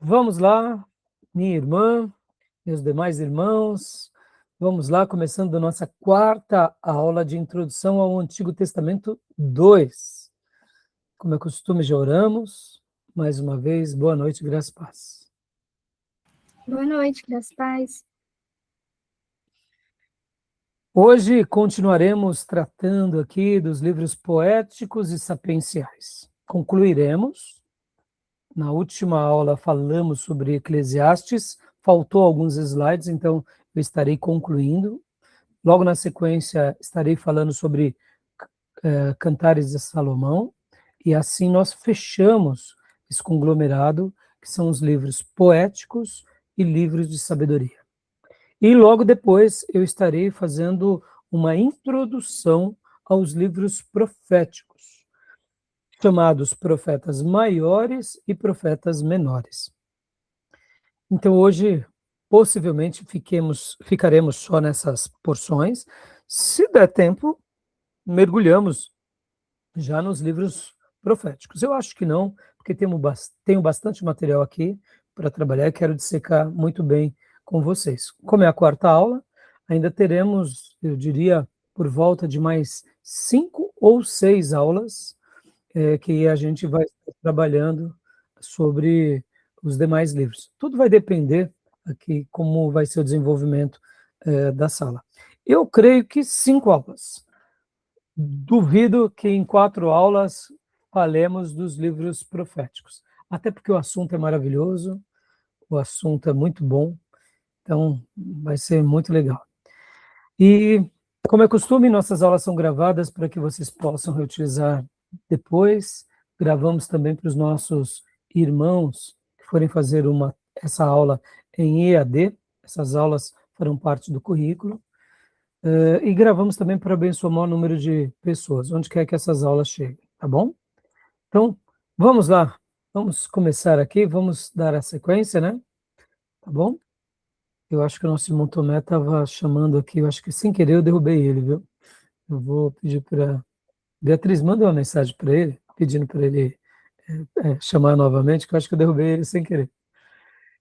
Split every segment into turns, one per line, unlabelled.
Vamos lá, minha irmã, meus demais irmãos, vamos lá, começando a nossa quarta aula de introdução ao Antigo Testamento 2. Como é costume, já oramos. Mais uma vez, boa noite, graças e paz.
Boa noite, graças a paz.
Hoje continuaremos tratando aqui dos livros poéticos e sapienciais. Concluiremos. Na última aula falamos sobre Eclesiastes, faltou alguns slides, então eu estarei concluindo. Logo na sequência estarei falando sobre Cantares de Salomão, e assim nós fechamos esse conglomerado, que são os livros poéticos e livros de sabedoria. E logo depois eu estarei fazendo uma introdução aos livros proféticos, chamados profetas maiores e profetas menores. Então hoje, possivelmente, ficaremos só nessas porções. Se der tempo, mergulhamos já nos livros proféticos. Eu acho que não, porque tenho bastante material aqui para trabalhar e quero dissecar muito bem com vocês. Como é a quarta aula, ainda teremos, eu diria, por volta de mais 5 ou 6 aulas que a gente vai estar trabalhando sobre os demais livros. Tudo vai depender aqui como vai ser o desenvolvimento da sala. Eu creio que 5 aulas. Duvido que em 4 aulas falemos dos livros proféticos, até porque o assunto é maravilhoso, o assunto é muito bom, então vai ser muito legal. E, como é costume, nossas aulas são gravadas para que vocês possam reutilizar depois. Gravamos também para os nossos irmãos que forem fazer essa aula em EAD, essas aulas farão parte do currículo. E gravamos também para abençoar o maior número de pessoas, onde quer que essas aulas cheguem, tá bom? Então, vamos lá, vamos começar aqui, vamos dar a sequência, né? Tá bom? Eu acho que o nosso irmão Tomé estava chamando aqui, eu acho que sem querer eu derrubei ele, viu? Eu vou pedir para... Beatriz, manda uma mensagem para ele, pedindo para ele chamar novamente, que eu acho que eu derrubei ele sem querer.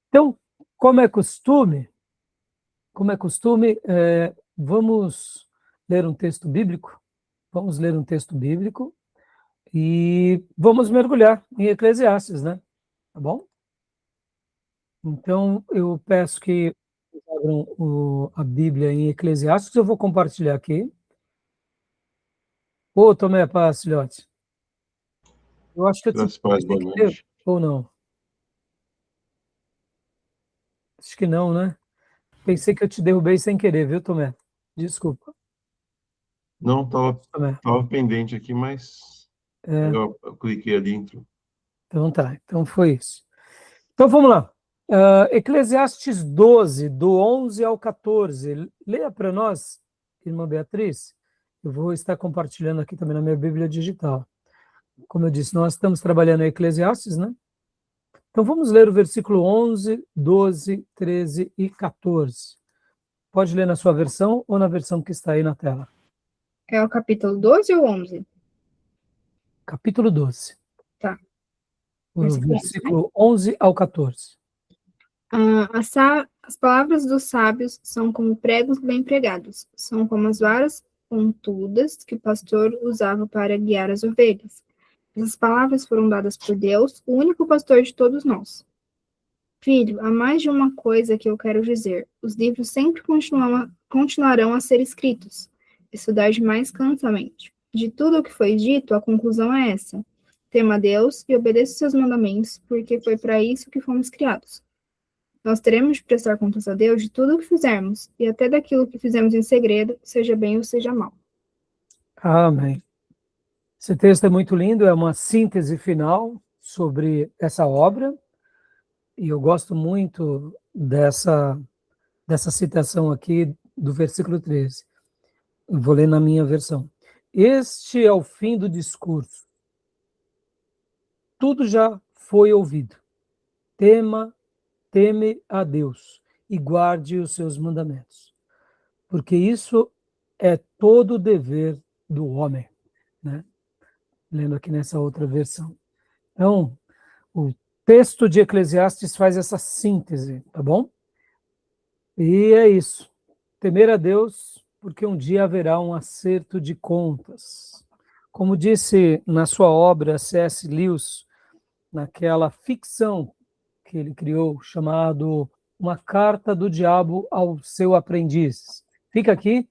Então, como é costume, vamos ler um texto bíblico? Vamos ler um texto bíblico e vamos mergulhar em Eclesiastes, né? Tá bom? Então, eu peço que abram a Bíblia em Eclesiastes, eu vou compartilhar aqui. Ô, Tomé, paz, filhote. Eu acho que eu te
Graças a Deus,
sem
boa
querer,
noite.
ou não? Acho que não, né? Pensei que eu te derrubei sem querer, viu, Tomé? Desculpa,
Não,
Tomé.
tava pendente aqui, mas
É,
eu cliquei ali dentro.
então tá, então foi isso. Então vamos lá. Eclesiastes 12, do 11 ao 14. Leia para nós, irmã Beatriz. Eu vou estar compartilhando aqui também na minha Bíblia digital. Como eu disse, nós estamos trabalhando em Eclesiastes, né? Então vamos ler o versículo 11, 12, 13 e 14. Pode ler na sua versão ou na versão que está aí na tela.
É o capítulo 12 ou 11?
Capítulo 12.
Tá.
O
Versículo 11, né?
versículo 11 ao 14.
As palavras dos sábios são como pregos bem pregados, são como as varas pontudas que o pastor usava para guiar as ovelhas. Essas palavras foram dadas por Deus, o único pastor de todos nós. Filho, há mais de uma coisa que eu quero dizer. Os livros sempre continuarão a ser escritos. Estudar mais cansamente. De tudo o que foi dito, a conclusão é essa. Tema a Deus e obedeça os seus mandamentos, porque foi para isso que fomos criados. Nós teremos de prestar contas a Deus de tudo o que fizermos, e até daquilo que fizemos em segredo, seja bem ou seja mal.
Amém. Esse texto é muito lindo, é uma síntese final sobre essa obra, e eu gosto muito dessa citação aqui do versículo 13. Eu vou ler na minha versão. Este é o fim do discurso. Tudo já foi ouvido. Teme a Deus e guarde os seus mandamentos, porque isso é todo o dever do homem, né? Lendo aqui nessa outra versão. Então, o texto de Eclesiastes faz essa síntese, tá bom? E é isso. Temer a Deus, porque um dia haverá um acerto de contas. Como disse na sua obra C.S. Lewis, naquela ficção que ele criou, chamado Uma Carta do Diabo ao Seu Aprendiz. Fica aqui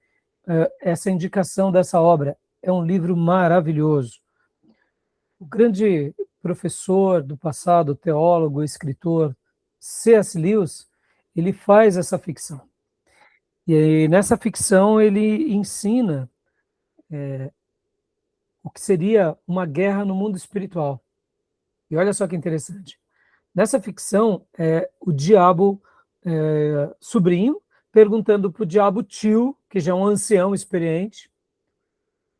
essa indicação dessa obra. É um livro maravilhoso. O grande professor do passado, teólogo, escritor, C.S. Lewis, ele faz essa ficção. E aí, nessa ficção ele ensina o que seria uma guerra no mundo espiritual. E olha só que interessante. Nessa ficção, o diabo sobrinho perguntando para o diabo tio, que já é um ancião experiente,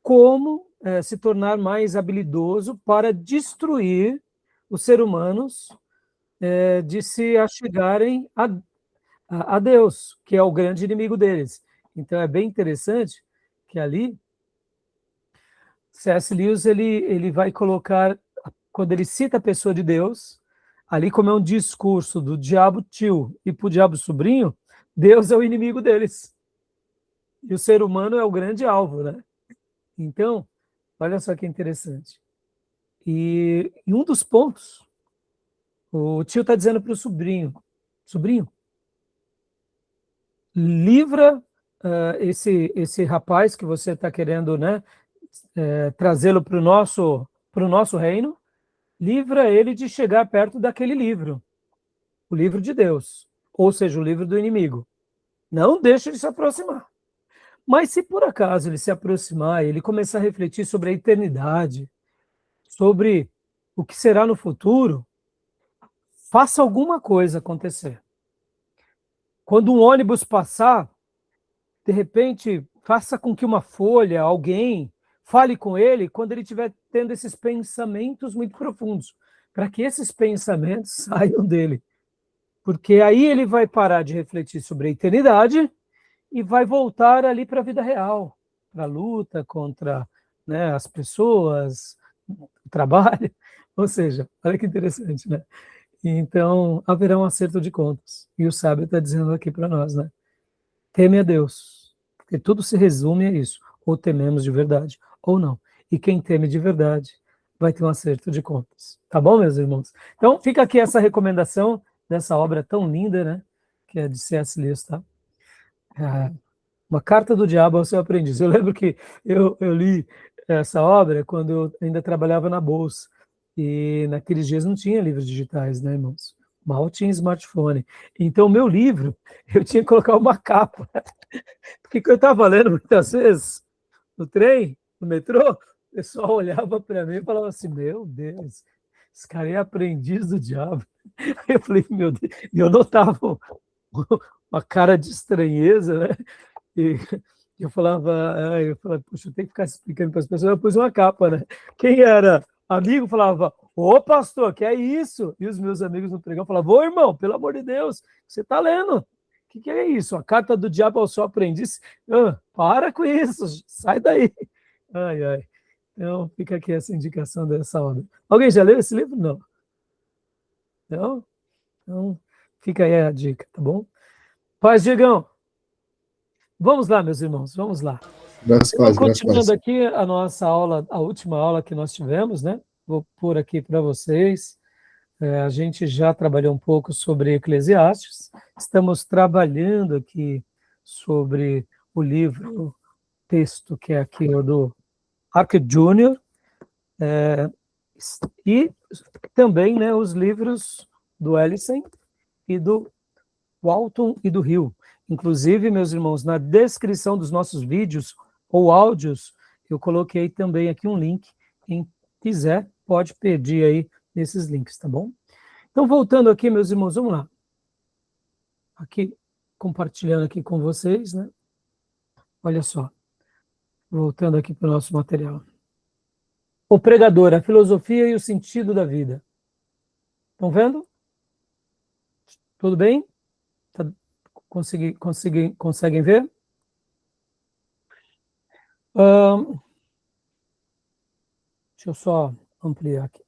como se tornar mais habilidoso para destruir os seres humanos de se achegarem a Deus, que é o grande inimigo deles. Então é bem interessante que ali C.S. Lewis ele vai colocar, quando ele cita a pessoa de Deus, ali como é um discurso do diabo tio e para o diabo sobrinho, Deus é o inimigo deles. E o ser humano é o grande alvo, né? Então, olha só que interessante. E em um dos pontos, o tio está dizendo para o sobrinho, livra esse rapaz que você está querendo, né, trazê-lo para o nosso reino, livra ele de chegar perto daquele livro, o livro de Deus, ou seja, o livro do inimigo. Não deixe ele se aproximar. Mas se por acaso ele se aproximar, ele começar a refletir sobre a eternidade, sobre o que será no futuro, faça alguma coisa acontecer. Quando um ônibus passar, de repente, faça com que uma folha, alguém, fale com ele quando ele estiver tendo esses pensamentos muito profundos, para que esses pensamentos saiam dele. Porque aí ele vai parar de refletir sobre a eternidade e vai voltar ali para a vida real, para a luta contra, né, as pessoas, o trabalho. Ou seja, olha que interessante, né? Então, haverá um acerto de contas. E o sábio está dizendo aqui para nós, né? Teme a Deus, porque tudo se resume a isso. Ou tememos de verdade, ou não. E quem teme de verdade vai ter um acerto de contas. Tá bom, meus irmãos? Então, fica aqui essa recomendação dessa obra tão linda, né? Que é de C.S. Lewis, tá? Uma Carta do Diabo ao Seu Aprendiz. Eu lembro que eu li essa obra quando eu ainda trabalhava na Bolsa. E naqueles dias não tinha livros digitais, né, irmãos? Mal tinha smartphone. Então, o meu livro, eu tinha que colocar uma capa. Porque eu estava lendo muitas vezes no trem, no metrô, o pessoal olhava para mim e falava assim: Meu Deus, esse cara é aprendiz do diabo. Eu falei: Meu Deus, e eu notava uma cara de estranheza, né? E eu falava, puxa, eu tenho que ficar explicando para as pessoas. Eu pus uma capa, né? Quem era amigo falava: Ô pastor, que é isso? E os meus amigos no pregão falavam: Ô irmão, pelo amor de Deus, você está lendo? O que é isso? A carta do diabo ao seu aprendiz? Para com isso, sai daí. Ai, ai. Então, fica aqui essa indicação dessa obra. Alguém já leu esse livro? Não. Não? Então, fica aí a dica, tá bom? Paz, Diegão. Vamos lá, meus irmãos, vamos lá.
Graças a
Então,
Deus, graças a
continuando
Deus.
aqui a nossa aula, a última aula que nós tivemos, né? Vou pôr aqui para vocês. A gente já trabalhou um pouco sobre Eclesiastes. Estamos trabalhando aqui sobre o livro, texto que é aqui o do Ark Júnior, e também, né, os livros do Ellison e do Walton e do Hill. Inclusive, meus irmãos, na descrição dos nossos vídeos ou áudios, eu coloquei também aqui um link. Quem quiser, pode pedir aí nesses links, tá bom? Então, voltando aqui, meus irmãos, vamos lá. Aqui, compartilhando aqui com vocês, né? Olha só, voltando aqui para o nosso material. O pregador, a filosofia e o sentido da vida. Estão vendo? Tudo bem? Tá, conseguem ver? Deixa eu só ampliar aqui.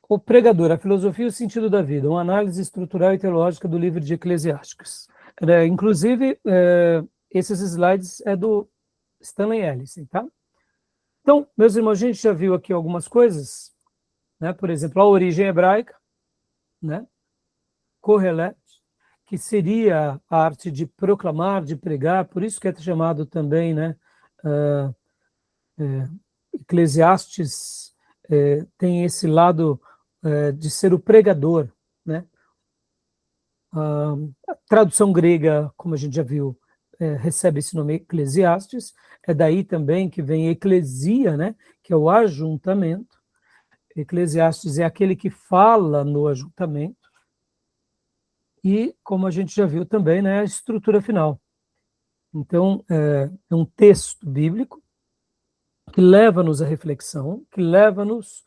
O pregador, a filosofia e o sentido da vida, uma análise estrutural e teológica do livro de Eclesiásticos. Inclusive, esses slides é do Stanley Ellison, tá? Então, meus irmãos, a gente já viu aqui algumas coisas, né? Por exemplo, a origem hebraica, né? Kohelet, que seria a arte de proclamar, de pregar, por isso que é chamado também, né? Eclesiastes tem esse lado de ser o pregador, né? A tradução grega, como a gente já viu, recebe esse nome Eclesiastes, é daí também que vem eclesia, né? Que é o ajuntamento. Eclesiastes é aquele que fala no ajuntamento. E, como a gente já viu também, né, a estrutura final. Então, é um texto bíblico que leva-nos à reflexão, que leva-nos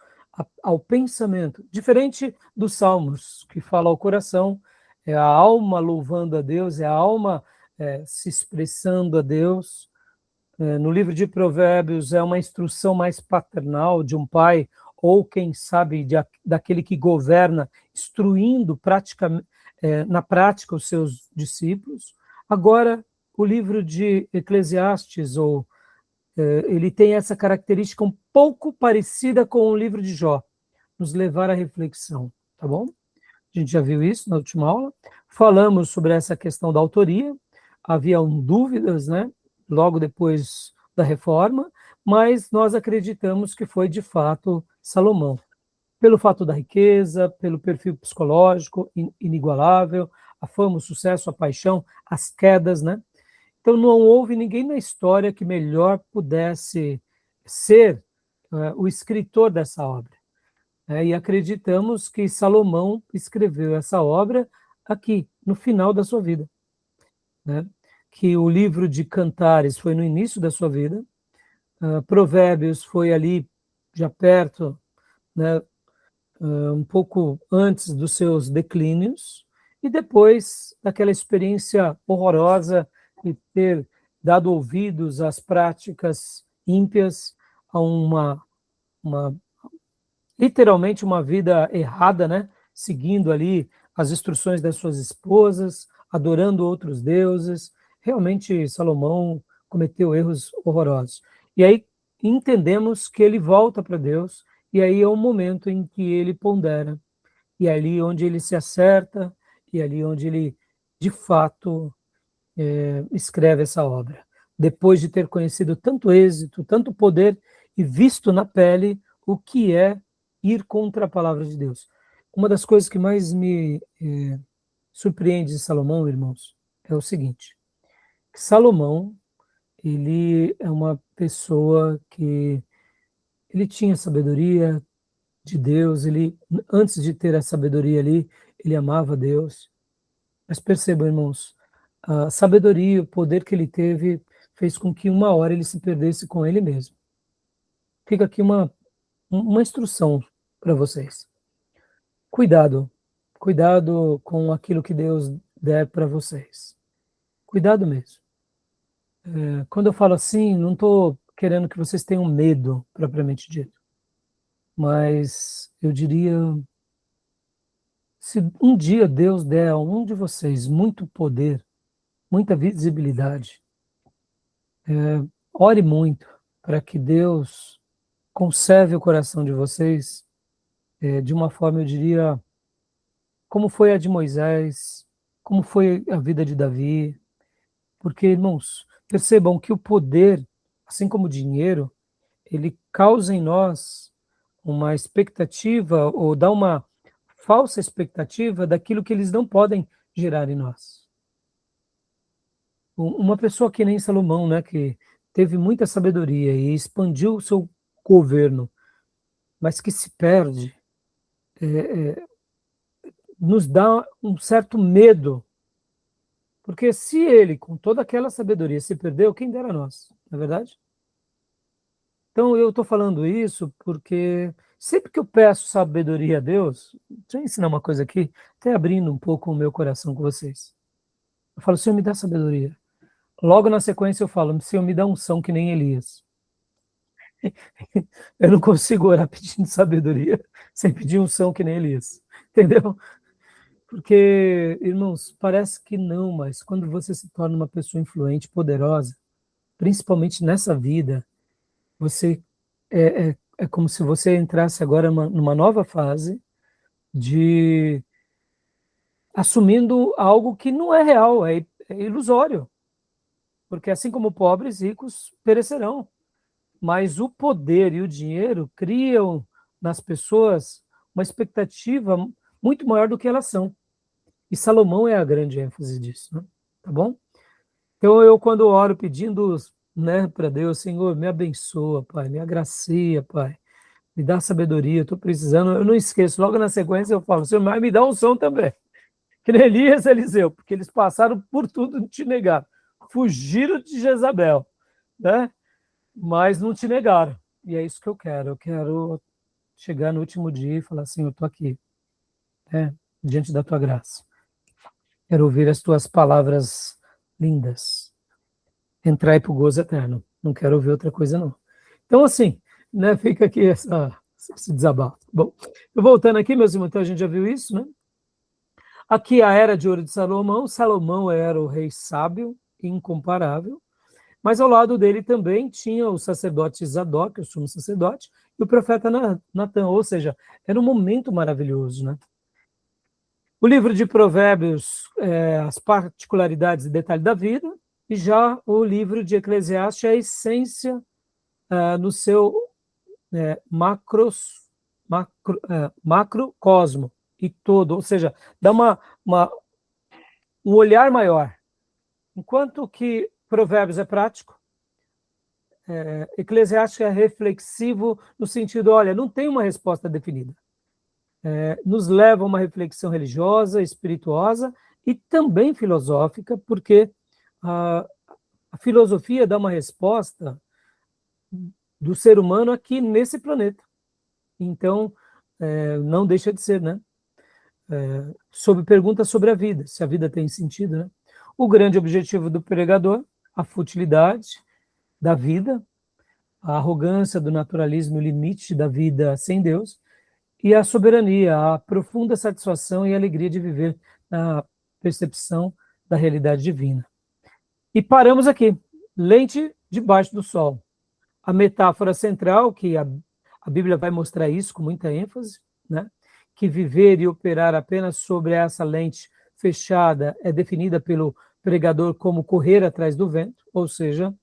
ao pensamento, diferente dos Salmos, que fala ao coração, é a alma louvando a Deus, é a alma se expressando a Deus. No livro de Provérbios é uma instrução mais paternal de um pai, ou quem sabe daquele que governa, instruindo na prática os seus discípulos. Agora, o livro de Eclesiastes, ele tem essa característica um pouco parecida com o livro de Jó, nos levar à reflexão, tá bom? A gente já viu isso na última aula. Falamos sobre essa questão da autoria, haviam dúvidas, né? Logo depois da reforma, mas nós acreditamos que foi de fato Salomão, pelo fato da riqueza, pelo perfil psicológico inigualável, a fama, o sucesso, a paixão, as quedas, né? Então não houve ninguém na história que melhor pudesse ser o escritor dessa obra. E acreditamos que Salomão escreveu essa obra aqui, no final da sua vida, né? Que o livro de Cantares foi no início da sua vida, Provérbios foi ali, já perto, né, um pouco antes dos seus declínios, e depois daquela experiência horrorosa de ter dado ouvidos às práticas ímpias, a literalmente uma vida errada, né? Seguindo ali as instruções das suas esposas, adorando outros deuses. Realmente Salomão cometeu erros horrorosos. E aí entendemos que ele volta para Deus, e aí é o momento em que ele pondera, e é ali onde ele se acerta, e é ali onde ele, de fato, escreve essa obra. Depois de ter conhecido tanto êxito, tanto poder, e visto na pele o que é ir contra a palavra de Deus. Uma das coisas que mais me surpreende de Salomão, irmãos, é o seguinte: que Salomão, ele é uma pessoa que ele tinha sabedoria de Deus, ele, antes de ter a sabedoria ali, ele amava Deus. Mas percebam, irmãos, a sabedoria, o poder que ele teve, fez com que uma hora ele se perdesse com ele mesmo. Fica aqui uma instrução para vocês. Cuidado com aquilo que Deus der para vocês. Cuidado mesmo. Quando eu falo assim, não estou querendo que vocês tenham medo, propriamente dito. Mas eu diria, se um dia Deus der a um de vocês muito poder, muita visibilidade, ore muito para que Deus conserve o coração de vocês de uma forma, eu diria, como foi a de Moisés, como foi a vida de Davi. Porque, irmãos, percebam que o poder, assim como o dinheiro, ele causa em nós uma expectativa, ou dá uma falsa expectativa daquilo que eles não podem gerar em nós. Uma pessoa que nem Salomão, né, que teve muita sabedoria e expandiu o seu governo, mas que se perde, nos dá um certo medo, porque se ele, com toda aquela sabedoria, se perdeu, quem dera nós, não é verdade? Então eu estou falando isso porque sempre que eu peço sabedoria a Deus, deixa eu ensinar uma coisa aqui, até abrindo um pouco o meu coração com vocês. Eu falo, Senhor, me dá sabedoria. Logo na sequência eu falo, Senhor, me dá unção que nem Elias. Eu não consigo orar pedindo sabedoria, sem pedir unção que nem Elias, entendeu? Porque, irmãos, parece que não, mas quando você se torna uma pessoa influente, poderosa, principalmente nessa vida, você é como se você entrasse agora numa nova fase de assumindo algo que não é real, é ilusório. Porque assim como pobres, ricos perecerão. Mas o poder e o dinheiro criam nas pessoas uma expectativa muito maior do que elas são. E Salomão é a grande ênfase disso, né? Tá bom? Então eu, quando oro pedindo, né, para Deus, Senhor, me abençoa, Pai, me agracia, Pai, me dá sabedoria, eu estou precisando, eu não esqueço, logo na sequência eu falo, Senhor, mas me dá unção também. Que nem Elias e Eliseu, porque eles passaram por tudo e te negaram. Fugiram de Jezabel, né? Mas não te negaram. E é isso que eu quero. Eu quero chegar no último dia e falar assim, eu estou aqui, né, diante da tua graça. Quero ouvir as tuas palavras lindas. Entrai para o gozo eterno. Não quero ouvir outra coisa, não. Então, assim, né, fica aqui esse desabafo. Bom, eu voltando aqui, meus irmãos, então a gente já viu isso, né? Aqui a era de ouro de Salomão. Salomão era o rei sábio, incomparável, mas ao lado dele também tinha o sacerdote Zadok, o sumo sacerdote, e o profeta Natã, ou seja, era um momento maravilhoso, né? O livro de Provérbios, as particularidades e detalhes da vida, e já o livro de Eclesiastes, a essência no seu macrocosmo e todo, ou seja, dá um olhar maior. Enquanto que Provérbios é prático, Eclesiastes é reflexivo no sentido, olha, não tem uma resposta definida. Nos leva a uma reflexão religiosa, espirituosa e também filosófica, porque a filosofia dá uma resposta do ser humano aqui nesse planeta. Então, não deixa de ser, né? Sobre perguntas sobre a vida, se a vida tem sentido, né? O grande objetivo do pregador, a futilidade da vida, a arrogância do naturalismo, o limite da vida sem Deus, e a soberania, a profunda satisfação e alegria de viver na percepção da realidade divina. E paramos aqui, lente debaixo do sol. A metáfora central, que a Bíblia vai mostrar isso com muita ênfase, né? Que viver e operar apenas sobre essa lente fechada é definida pelo pregador como correr atrás do vento, ou seja,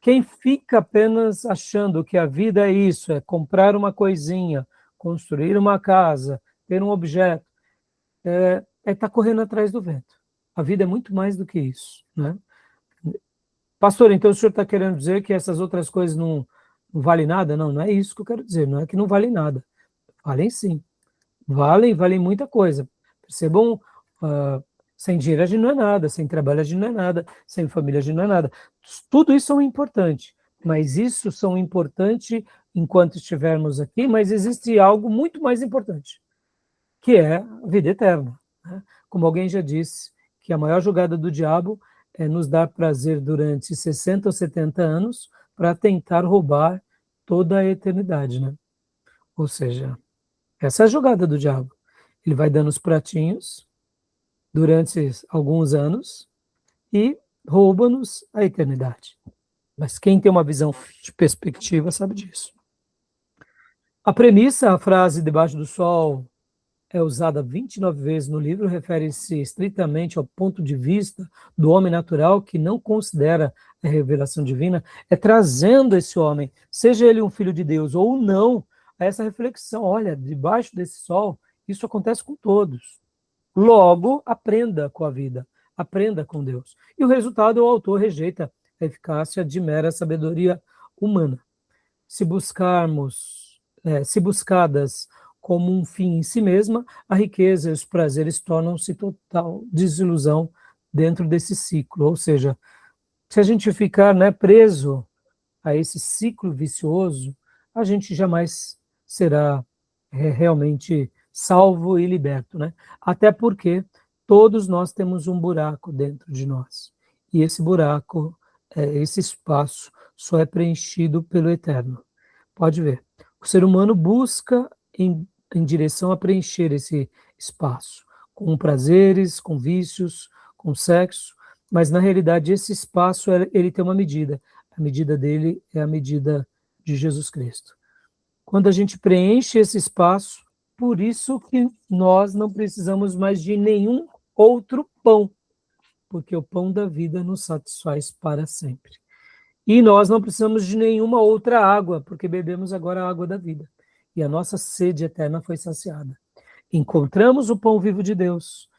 quem fica apenas achando que a vida é isso, é comprar uma coisinha, construir uma casa, ter um objeto, tá correndo atrás do vento. A vida é muito mais do que isso, né? Pastor, então o senhor está querendo dizer que essas outras coisas não valem nada? Não, não é isso que eu quero dizer, não é que não valem nada. Valem sim. Valem muita coisa. Percebam, sem dinheiro a gente não é nada, sem trabalho a gente não é nada, sem família a gente não é nada. Tudo isso é importante, mas isso são importante enquanto estivermos aqui, mas existe algo muito mais importante, que é a vida eterna, né? Como alguém já disse, que a maior jogada do diabo é nos dar prazer durante 60 ou 70 anos para tentar roubar toda a eternidade, né? Ou seja, essa é a jogada do diabo. Ele vai dando os pratinhos durante alguns anos e rouba-nos a eternidade. Mas quem tem uma visão de perspectiva sabe disso. A premissa, a frase debaixo do sol, é usada 29 vezes no livro, refere-se estritamente ao ponto de vista do homem natural que não considera a revelação divina, trazendo esse homem, seja ele um filho de Deus ou não, a essa reflexão. Olha, debaixo desse sol, isso acontece com todos. Logo, aprenda com a vida, aprenda com Deus. E o resultado, o autor rejeita a eficácia de mera sabedoria humana. Se buscadas como um fim em si mesma, a riqueza e os prazeres tornam-se total desilusão dentro desse ciclo. Ou seja, se a gente ficar, né, preso a esse ciclo vicioso, a gente jamais será realmente salvo e liberto, né? Até porque todos nós temos um buraco dentro de nós. E esse buraco, esse espaço, só é preenchido pelo eterno. Pode ver. O ser humano busca em em direção a preencher esse espaço, com prazeres, com vícios, com sexo, mas na realidade esse espaço ele tem uma medida. A medida dele é a medida de Jesus Cristo. Quando a gente preenche esse espaço, por isso que nós não precisamos mais de nenhum outro pão, porque o pão da vida nos satisfaz para sempre. E nós não precisamos de nenhuma outra água, porque bebemos agora a água da vida. E a nossa sede eterna foi saciada. Encontramos o pão vivo de Deus,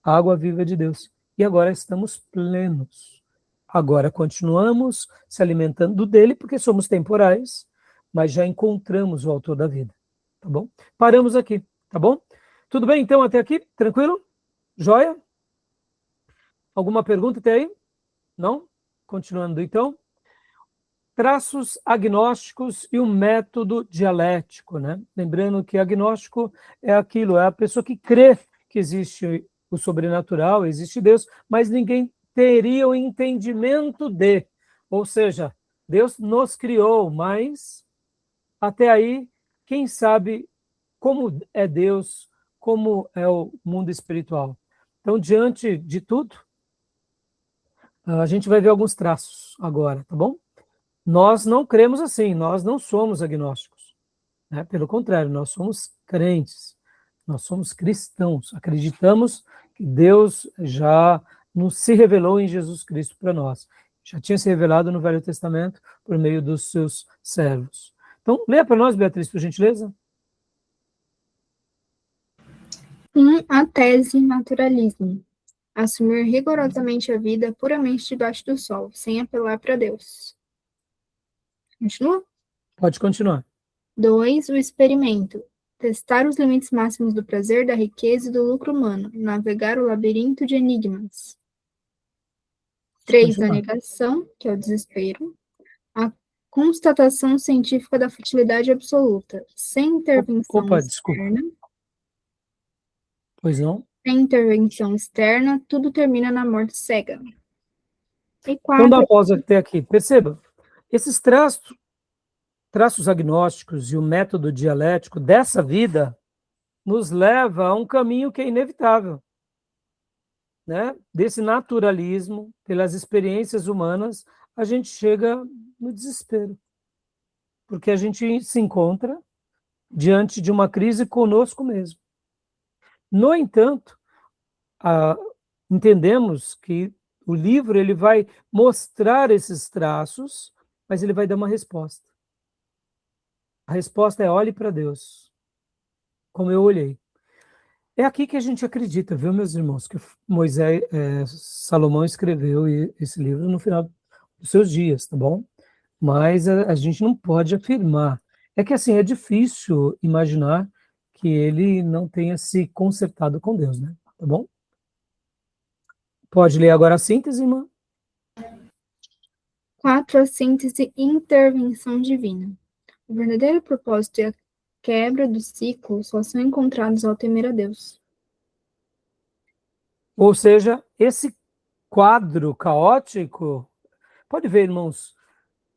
a água viva de Deus, e agora estamos plenos. Agora continuamos se alimentando dele, porque somos temporais, mas já encontramos o autor da vida, tá bom? Paramos aqui, tá bom? Tudo bem, então, até aqui? Tranquilo? Joia? Alguma pergunta até aí? Não? Continuando, então. Traços agnósticos e o método dialético, né? Lembrando que agnóstico é aquilo, é a pessoa que crê que existe o sobrenatural, existe Deus, mas ninguém teria o entendimento de, ou seja, Deus nos criou, mas até aí, quem sabe como é Deus, como é o mundo espiritual. Então, diante de tudo, a gente vai ver alguns traços agora, tá bom? Nós não cremos assim, nós não somos agnósticos, né? Pelo contrário, nós somos crentes, nós somos cristãos, acreditamos que Deus já nos se revelou em Jesus Cristo para nós. Já tinha se revelado no Velho Testamento por meio dos seus servos. Então, leia para nós, Beatriz, por gentileza.
A tese naturalismo. Assumir rigorosamente a vida puramente debaixo do sol, sem apelar para Deus. Continua?
Pode continuar.
2. O experimento. Testar os limites máximos do prazer, da riqueza e do lucro humano. Navegar o labirinto de enigmas. 3. A negação, que é o desespero. A constatação científica da futilidade absoluta, sem intervenção externa.
Pois não?
Sem intervenção externa, tudo termina na morte cega. E 4.
Então dá uma pausa até aqui. Perceba, esses traços agnósticos e o método dialético dessa vida nos leva a um caminho que é inevitável, né? Desse naturalismo, pelas experiências humanas, a gente chega no desespero, porque a gente se encontra diante de uma crise conosco mesmo. No entanto, entendemos que o livro ele vai mostrar esses traços, mas ele vai dar uma resposta. A resposta é: olhe para Deus, como eu olhei. É aqui que a gente acredita, viu, meus irmãos, que Salomão escreveu esse livro no final dos seus dias, tá bom? Mas a gente não pode afirmar. É que, assim, é difícil imaginar que ele não tenha se consertado com Deus, né? Tá bom? Pode ler agora a síntese, irmã?
4. A síntese e intervenção divina. O verdadeiro propósito e a quebra do ciclo só são encontrados ao temer a Deus.
Ou seja, esse quadro caótico, pode ver, irmãos,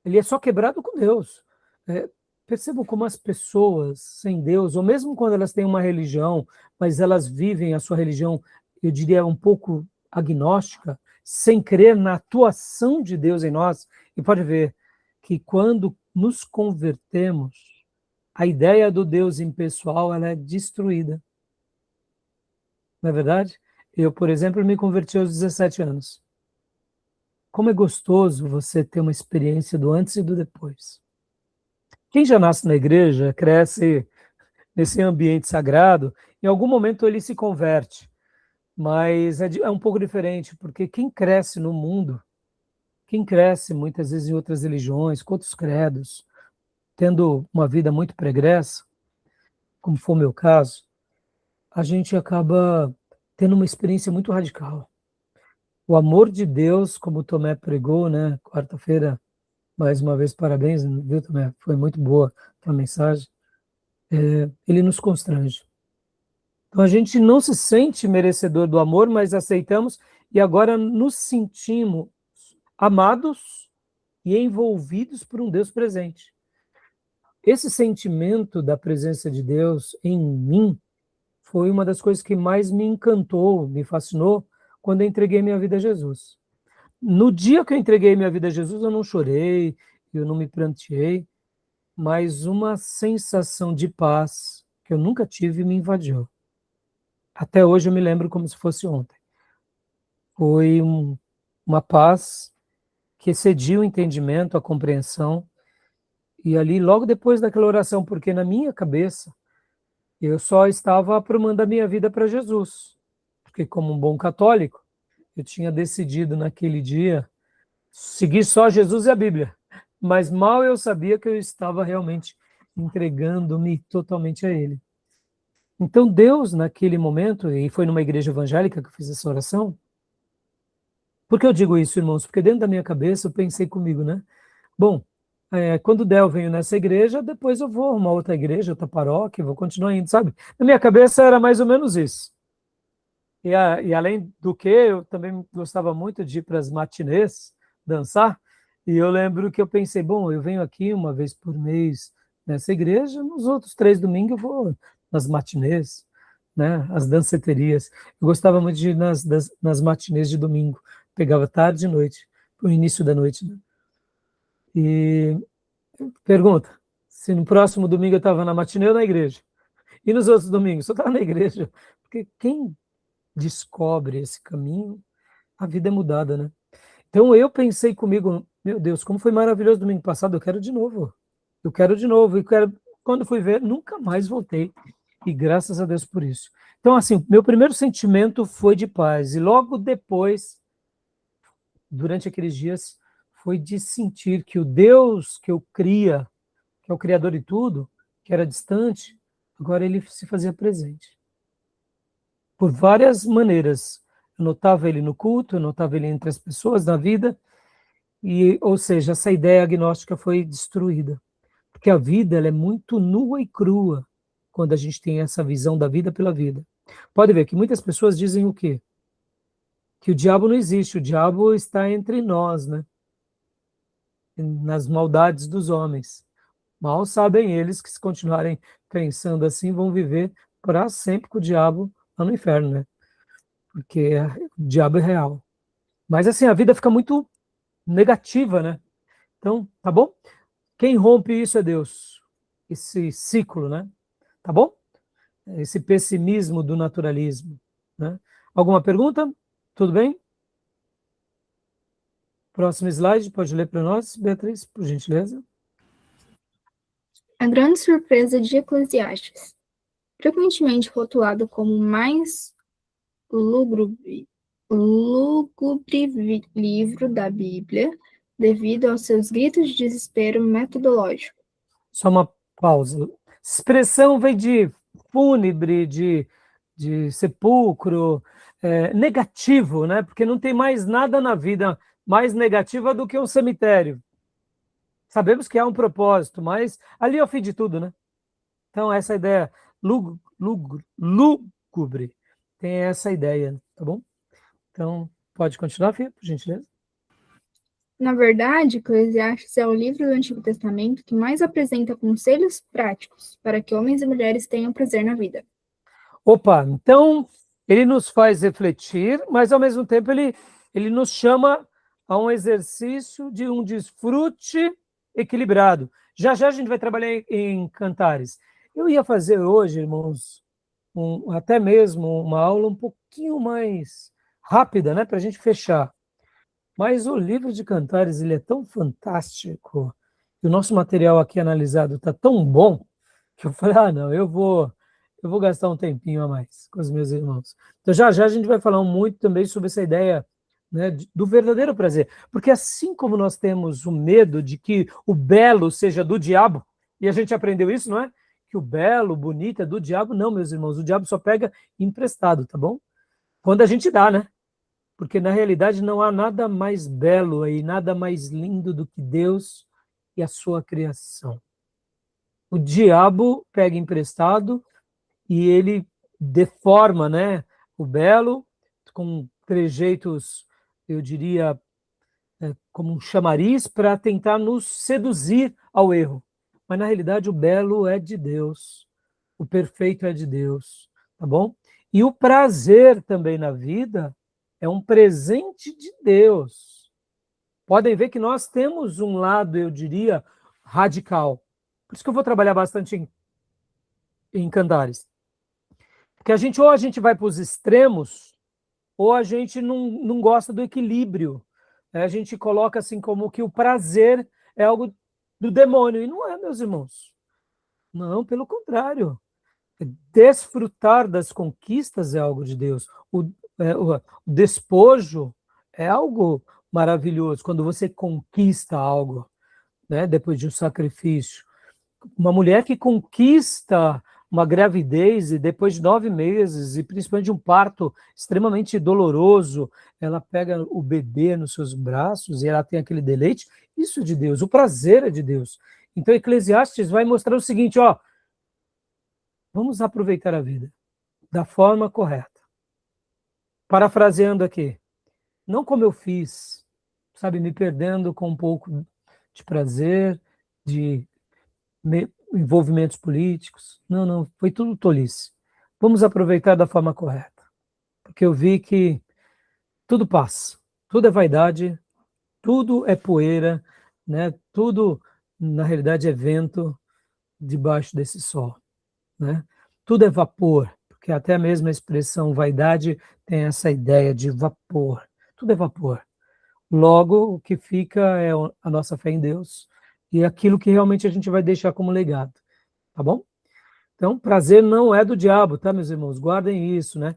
ele é só quebrado com Deus. Percebam como as pessoas sem Deus, ou mesmo quando elas têm uma religião, mas elas vivem a sua religião, eu diria, um pouco agnóstica, sem crer na atuação de Deus em nós, e pode ver que quando nos convertemos, a ideia do Deus impessoal ela é destruída. Não é verdade? Eu, por exemplo, me converti aos 17 anos. Como é gostoso você ter uma experiência do antes e do depois. Quem já nasce na igreja, cresce nesse ambiente sagrado, em algum momento ele se converte. Mas é um pouco diferente, porque quem cresce no mundo, quem cresce muitas vezes em outras religiões, com outros credos, tendo uma vida muito pregressa, como foi o meu caso, a gente acaba tendo uma experiência muito radical. O amor de Deus, como o Tomé pregou, né? Quarta-feira, mais uma vez, parabéns, viu, Tomé? Foi muito boa a mensagem. Ele nos constrange. Então a gente não se sente merecedor do amor, mas aceitamos e agora nos sentimos amados e envolvidos por um Deus presente. esse sentimento da presença de Deus em mim foi uma das coisas que mais me encantou, me fascinou, quando eu entreguei minha vida a Jesus. No dia que eu entreguei minha vida a Jesus, eu não chorei, eu não me pranteei, mas uma sensação de paz que eu nunca tive me invadiu. Até hoje eu me lembro como se fosse ontem. Foi uma paz que excediu o entendimento, a compreensão, e ali, logo depois daquela oração, porque na minha cabeça, eu só estava aprumando a minha vida para Jesus, porque como um bom católico, eu tinha decidido naquele dia seguir só Jesus e a Bíblia, mas mal eu sabia que eu estava realmente entregando-me totalmente a Ele. Então Deus, naquele momento, e foi numa igreja evangélica que eu fiz essa oração, por que eu digo isso, irmãos? Porque dentro da minha cabeça eu pensei comigo, né? Bom, quando der eu venho nessa igreja, depois eu vou a uma outra igreja, outra paróquia, vou continuar indo, sabe? Na minha cabeça era mais ou menos isso. E além do que, eu também gostava muito de ir para as matinês, dançar, e eu lembro que eu pensei, bom, eu venho aqui uma vez por mês nessa igreja, nos outros 3 domingos eu vou nas matinês, né, as danceterias. Eu gostava muito de ir nas matinês de domingo, pegava tarde e noite, o início da noite, né? E pergunta, se no próximo domingo eu estava na matinê ou na igreja? E nos outros domingos? Eu estava na igreja, porque quem descobre esse caminho, a vida é mudada, né? Então eu pensei comigo, meu Deus, como foi maravilhoso domingo passado, eu quero de novo. Eu quero de novo, quando fui ver, nunca mais voltei. E graças a Deus por isso. Então, assim, meu primeiro sentimento foi de paz. E logo depois, durante aqueles dias, foi de sentir que o Deus que eu cria, que é o Criador de tudo, que era distante, agora ele se fazia presente. Por várias maneiras. Eu notava ele no culto, eu notava ele entre as pessoas, na vida, ou seja, essa ideia agnóstica foi destruída. Porque a vida ela é muito nua e crua quando a gente tem essa visão da vida pela vida. Pode ver que muitas pessoas dizem o quê? Que o diabo não existe, o diabo está entre nós, né? Nas maldades dos homens. Mal sabem eles que, se continuarem pensando assim, vão viver para sempre com o diabo lá no inferno, né? Porque o diabo é real. Mas assim, a vida fica muito negativa, né? Então, tá bom? Quem rompe isso é Deus. Esse ciclo, né? Tá bom? Esse pessimismo do naturalismo, né? Alguma pergunta? Tudo bem? Próximo slide, pode ler para nós, Beatriz, por gentileza.
A grande surpresa de Eclesiastes, frequentemente rotulado como o mais lúgubre livro da Bíblia, devido aos seus gritos de desespero metodológico.
Só uma pausa. Expressão vem de fúnebre, de sepulcro, negativo, né? Porque não tem mais nada na vida mais negativa do que um cemitério. Sabemos que há um propósito, mas ali é o fim de tudo, né? Então, essa ideia lúgubre tem essa ideia, tá bom? Então, pode continuar, Fia, por gentileza.
Na verdade, Eclesiastes é o livro do Antigo Testamento que mais apresenta conselhos práticos para que homens e mulheres tenham prazer na vida.
Opa, então ele nos faz refletir, mas ao mesmo tempo ele nos chama a um exercício de um desfrute equilibrado. Já já a gente vai trabalhar em cantares. Eu ia fazer hoje, irmãos, até mesmo uma aula um pouquinho mais rápida, né, para a gente fechar. Mas o livro de cantares ele é tão fantástico, e o nosso material aqui analisado está tão bom, que eu falei, não, eu vou gastar um tempinho a mais com os meus irmãos. Então já já a gente vai falar muito também sobre essa ideia, né, do verdadeiro prazer. Porque assim como nós temos o medo de que o belo seja do diabo, e a gente aprendeu isso, não é? Que o belo, o bonito é do diabo. Não, meus irmãos, o diabo só pega emprestado, tá bom? Quando a gente dá, né? Porque na realidade não há nada mais belo aí, nada mais lindo do que Deus e a sua criação. O diabo pega emprestado e ele deforma, né, o belo com trejeitos, eu diria, como um chamariz para tentar nos seduzir ao erro. mas na realidade o belo é de Deus, o perfeito é de Deus, tá bom? E o prazer também na vida é um presente de Deus. Podem ver que nós temos um lado, eu diria, radical. Por isso que eu vou trabalhar bastante em Cantares. Porque ou a gente vai para os extremos, ou a gente não gosta do equilíbrio. A gente coloca assim como que o prazer é algo do demônio. E não é, meus irmãos. Não, pelo contrário. Desfrutar das conquistas é algo de Deus. O despojo é algo maravilhoso. Quando você conquista algo, né, depois de um sacrifício. Uma mulher que conquista uma gravidez e depois de 9 meses, e principalmente de um parto extremamente doloroso, ela pega o bebê nos seus braços e ela tem aquele deleite, isso é de Deus, o prazer é de Deus. Então Eclesiastes vai mostrar o seguinte, ó, vamos aproveitar a vida da forma correta. Parafraseando aqui, não como eu fiz, sabe, me perdendo com um pouco de prazer, de envolvimentos políticos. Não, foi tudo tolice. Vamos aproveitar da forma correta, porque eu vi que tudo passa, tudo é vaidade, tudo é poeira, né? Tudo, na realidade, é vento debaixo desse sol, né? Tudo é vapor, porque até mesmo a expressão vaidade tem essa ideia de vapor. Tudo é vapor. Logo, o que fica é a nossa fé em Deus e aquilo que realmente a gente vai deixar como legado, tá bom? Então, prazer não é do diabo, tá, meus irmãos? Guardem isso, né?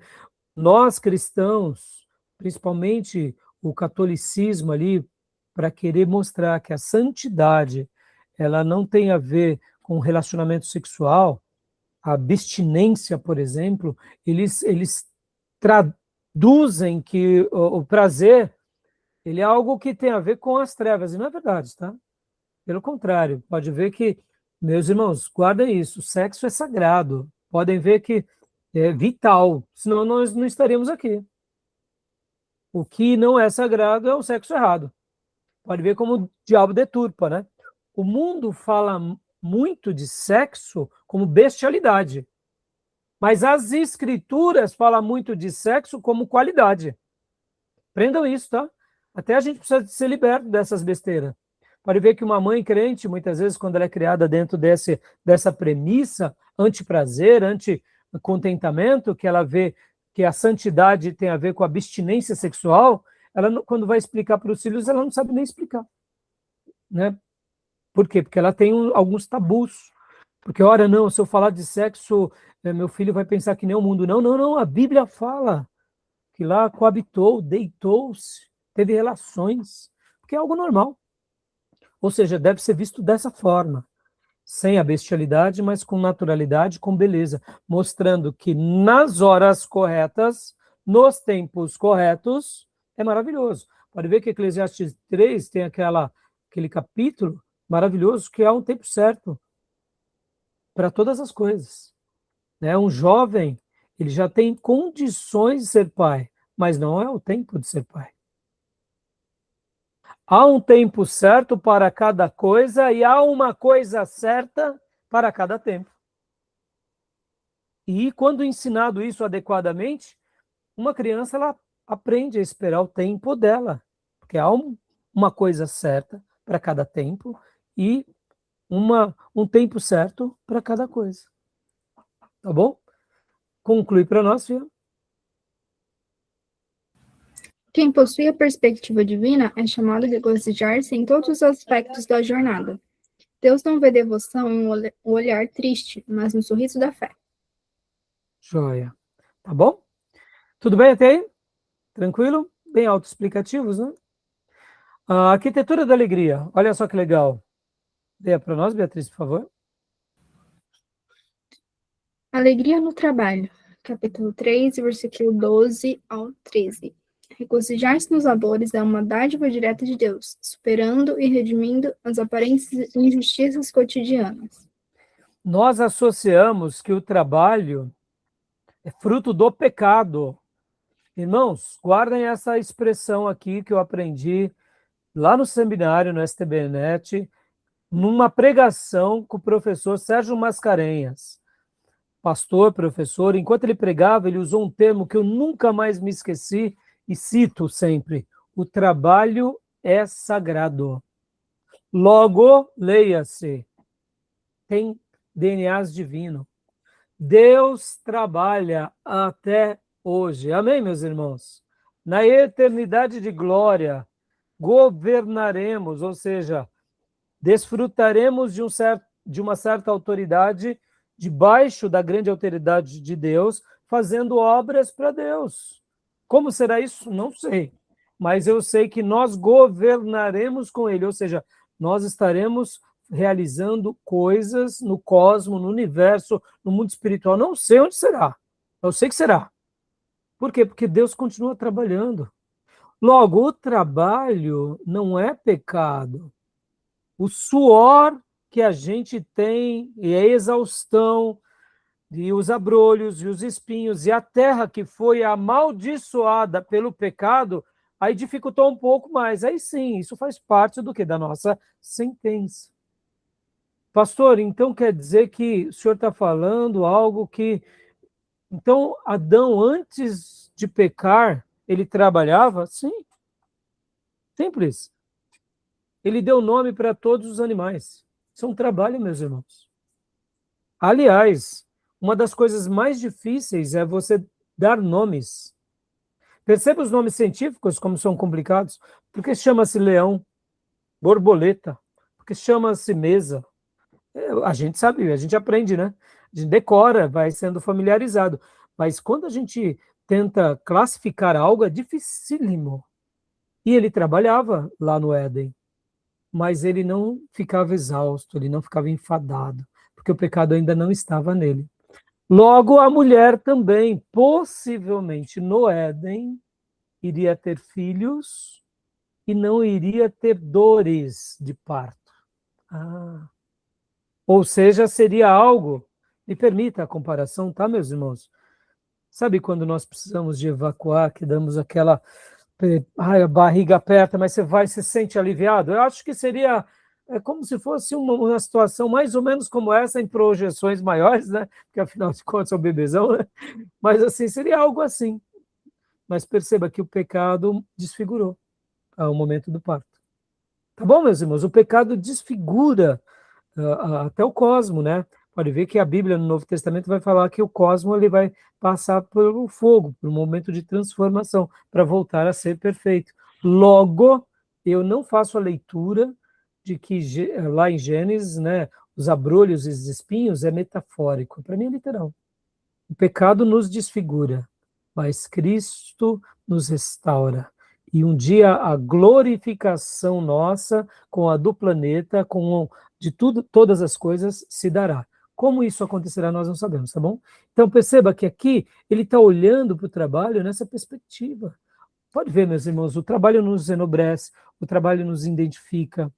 Nós cristãos, principalmente o catolicismo ali, para querer mostrar que a santidade, ela não tem a ver com relacionamento sexual, a abstinência, por exemplo, eles traduzem que o prazer, ele é algo que tem a ver com as trevas, e não é verdade, tá? Pelo contrário, pode ver que, meus irmãos, guardem isso, o sexo é sagrado. Podem ver que é vital, senão nós não estaríamos aqui. O que não é sagrado é o sexo errado. Pode ver como o diabo deturpa, né? O mundo fala muito de sexo como bestialidade, mas as escrituras falam muito de sexo como qualidade. Aprendam isso, tá? Até a gente precisa ser liberto dessas besteiras. Pode ver que uma mãe crente, muitas vezes, quando ela é criada dentro dessa premissa anti-prazer, anti-contentamento, que ela vê que a santidade tem a ver com a abstinência sexual, ela, quando vai explicar para os filhos, ela não sabe nem explicar, né? Por quê? Porque ela tem alguns tabus. Porque, ora, não, se eu falar de sexo, meu filho vai pensar que nem o mundo. Não, a Bíblia fala que lá coabitou, deitou-se, teve relações, porque é algo normal. Ou seja, deve ser visto dessa forma, sem a bestialidade, mas com naturalidade, com beleza, mostrando que nas horas corretas, nos tempos corretos, é maravilhoso. Pode ver que Eclesiastes 3 tem aquele capítulo maravilhoso que há um tempo certo para todas as coisas, né? Um jovem, ele já tem condições de ser pai, mas não é o tempo de ser pai. Há um tempo certo para cada coisa e há uma coisa certa para cada tempo. E quando ensinado isso adequadamente, uma criança ela aprende a esperar o tempo dela, porque há uma coisa certa para cada tempo e um tempo certo para cada coisa. Tá bom? Conclui para nós, filho.
Quem possui a perspectiva divina é chamado a regozijar-se em todos os aspectos da jornada. Deus não vê devoção em um olhar triste, mas no sorriso da fé.
Joia. Tá bom? Tudo bem até aí? Tranquilo? Bem autoexplicativos, né? A arquitetura da alegria. Olha só que legal. Dê para nós, Beatriz, por favor.
Alegria no trabalho. Capítulo 3, versículo 12 ao 13. Regozijar-se nos labores é uma dádiva direta de Deus, superando e redimindo as aparentes injustiças cotidianas.
Nós associamos que o trabalho é fruto do pecado. Irmãos, guardem essa expressão aqui que eu aprendi lá no seminário, no STBnet. numa pregação com o professor Sérgio Mascarenhas, pastor, professor. Enquanto ele pregava, ele usou um termo que eu nunca mais me esqueci e cito sempre: o trabalho é sagrado. Logo, leia-se, tem DNAs divino. Deus trabalha até hoje. Amém, meus irmãos? Na eternidade de glória, governaremos, ou seja, desfrutaremos de uma certa autoridade debaixo da grande autoridade de Deus, fazendo obras para Deus. Como será isso? Não sei. Mas eu sei que nós governaremos com Ele, ou seja, nós estaremos realizando coisas no cosmos, no universo, no mundo espiritual. Não sei onde será. Eu sei que será. Por quê? Porque Deus continua trabalhando. Logo, o trabalho não é pecado. O suor que a gente tem, e a exaustão, e os abrolhos, e os espinhos, e a terra que foi amaldiçoada pelo pecado, aí dificultou um pouco mais. Aí sim, isso faz parte do que? Da nossa sentença. Pastor, então quer dizer que o senhor está falando algo que... Então, Adão, antes de pecar, ele trabalhava? Sim. Simples. Ele deu nome para todos os animais. Isso é um trabalho, meus irmãos. Aliás, uma das coisas mais difíceis é você dar nomes. Perceba os nomes científicos como são complicados. Porque chama-se leão, borboleta, porque chama-se mesa. A gente sabe, a gente aprende, né? A gente decora, vai sendo familiarizado. Mas quando a gente tenta classificar algo, é dificílimo. E ele trabalhava lá no Éden, mas ele não ficava exausto, ele não ficava enfadado, porque o pecado ainda não estava nele. Logo, a mulher também, possivelmente no Éden, iria ter filhos e não iria ter dores de parto. Ou seja, seria algo, me permita a comparação, tá, meus irmãos? Sabe quando nós precisamos de evacuar, que damos aquela... a barriga aperta, mas você se sente aliviado? Eu acho que seria como se fosse uma situação mais ou menos como essa, em projeções maiores, né? Porque afinal de contas é um bebezão, né? Mas assim, seria algo assim. Mas perceba que o pecado desfigurou ao momento do parto. Tá bom, meus irmãos? O pecado desfigura até o cosmo, né? Pode ver que a Bíblia no Novo Testamento vai falar que o cosmo ele vai passar pelo fogo, por um momento de transformação, para voltar a ser perfeito. Logo, eu não faço a leitura de que lá em Gênesis, né, os abrolhos e os espinhos é metafórico. Para mim é literal. O pecado nos desfigura, mas Cristo nos restaura. E um dia a glorificação nossa com a do planeta, com de tudo, todas as coisas, se dará. Como isso acontecerá, nós não sabemos, tá bom? Então perceba que aqui ele está olhando para o trabalho nessa perspectiva. Pode ver, meus irmãos, o trabalho nos enobrece, o trabalho nos identifica.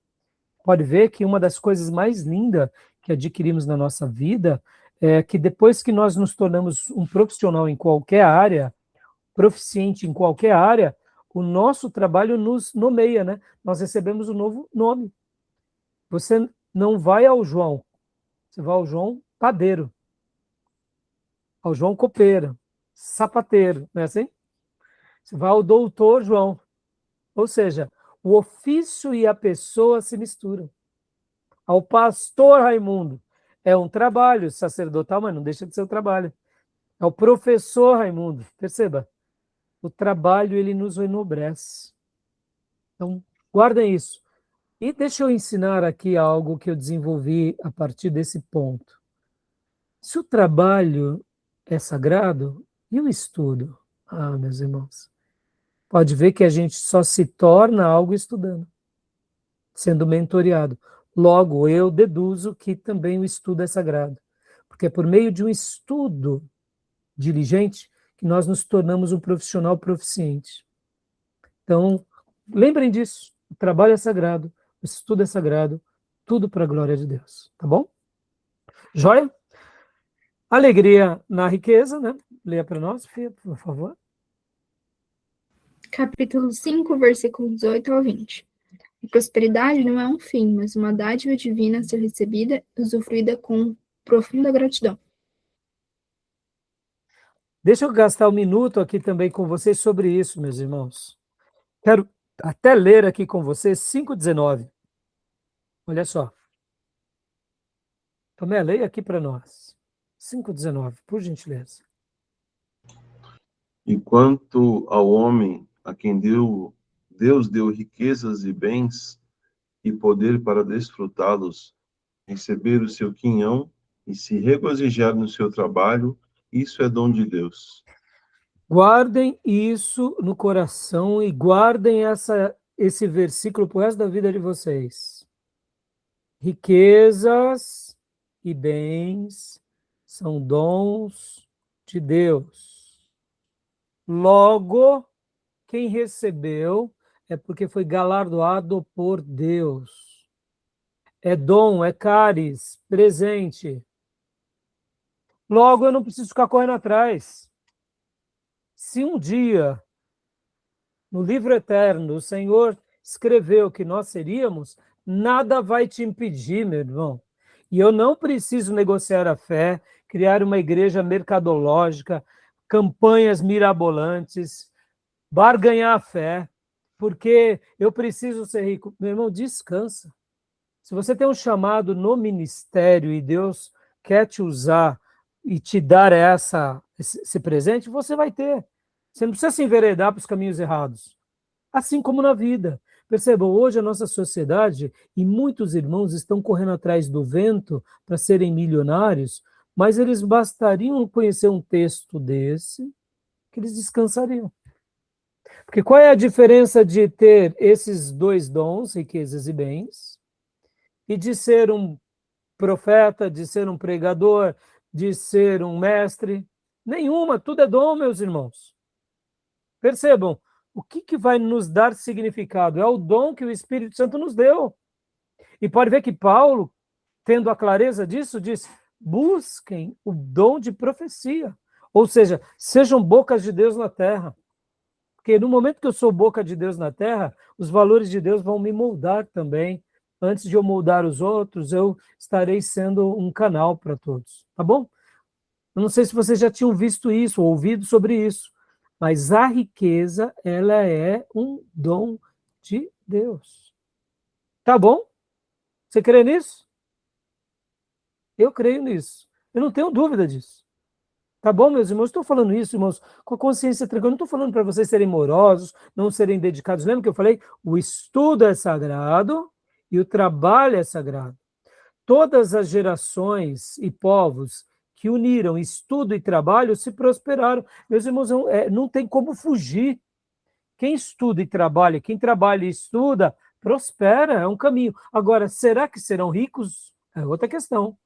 Pode ver que uma das coisas mais lindas que adquirimos na nossa vida é que depois que nós nos tornamos um profissional em qualquer área, proficiente em qualquer área, o nosso trabalho nos nomeia, né? Nós recebemos um novo nome. Você não vai ao João, você vai ao João Padeiro, ao João Copeiro, sapateiro, não é assim? Você vai ao doutor João. Ou seja, o ofício e a pessoa se misturam. Ao pastor Raimundo é um trabalho sacerdotal, mas não deixa de ser um trabalho. Ao professor Raimundo, perceba, o trabalho ele nos enobrece. Então, guardem isso. E deixa eu ensinar aqui algo que eu desenvolvi a partir desse ponto. Se o trabalho é sagrado, e o estudo? Ah, meus irmãos, pode ver que a gente só se torna algo estudando, sendo mentoreado. Logo, eu deduzo que também o estudo é sagrado, porque é por meio de um estudo diligente que nós nos tornamos um profissional proficiente. Então, lembrem disso, o trabalho é sagrado, o estudo é sagrado, tudo para a glória de Deus, tá bom? Joia? Alegria na riqueza, né? Leia para nós, Fia, por favor.
Capítulo 5, versículos 18 ao 20. A prosperidade não é um fim, mas uma dádiva divina a ser recebida e usufruída com profunda gratidão.
Deixa eu gastar um minuto aqui também com vocês sobre isso, meus irmãos. Quero até ler aqui com vocês 5,19. Olha só. Tomé, leia aqui para nós. 5,19, por gentileza.
E quanto ao homem a quem Deus deu riquezas e bens e poder para desfrutá-los, receber o seu quinhão e se regozijar no seu trabalho, isso é dom de Deus.
Guardem isso no coração e guardem esse versículo para o resto da vida de vocês. Riquezas e bens são dons de Deus. Logo, quem recebeu é porque foi galardoado por Deus. É dom, é cáris, presente. Logo, eu não preciso ficar correndo atrás. Se um dia, no livro eterno, o Senhor escreveu que nós seríamos, nada vai te impedir, meu irmão. E eu não preciso negociar a fé, criar uma igreja mercadológica, campanhas mirabolantes, barganhar a fé, porque eu preciso ser rico. Meu irmão, descansa. Se você tem um chamado no ministério e Deus quer te usar e te dar esse presente, você vai ter. Você não precisa se enveredar para os caminhos errados. Assim como na vida. Percebam, hoje a nossa sociedade e muitos irmãos estão correndo atrás do vento para serem milionários, mas eles bastariam conhecer um texto desse que eles descansariam. Porque qual é a diferença de ter esses dois dons, riquezas e bens, e de ser um profeta, de ser um pregador, de ser um mestre? Nenhuma, tudo é dom, meus irmãos. Percebam, o que vai nos dar significado? É o dom que o Espírito Santo nos deu. E pode ver que Paulo, tendo a clareza disso, diz: busquem o dom de profecia. Ou seja, sejam bocas de Deus na terra. Porque no momento que eu sou boca de Deus na terra, os valores de Deus vão me moldar também. Antes de eu moldar os outros, eu estarei sendo um canal para todos. Tá bom? Eu não sei se vocês já tinham visto isso, ou ouvido sobre isso, mas a riqueza, ela é um dom de Deus. Tá bom? Você crê nisso? Eu creio nisso. Eu não tenho dúvida disso. Tá bom, meus irmãos? Estou falando isso, irmãos, com a consciência tranquila. Eu não estou falando para vocês serem morosos, não serem dedicados. Lembra que eu falei? O estudo é sagrado e o trabalho é sagrado. Todas as gerações e povos que uniram estudo e trabalho se prosperaram. Meus irmãos, não tem como fugir. Quem estuda e trabalha, quem trabalha e estuda, prospera, é um caminho. Agora, será que serão ricos? É outra questão.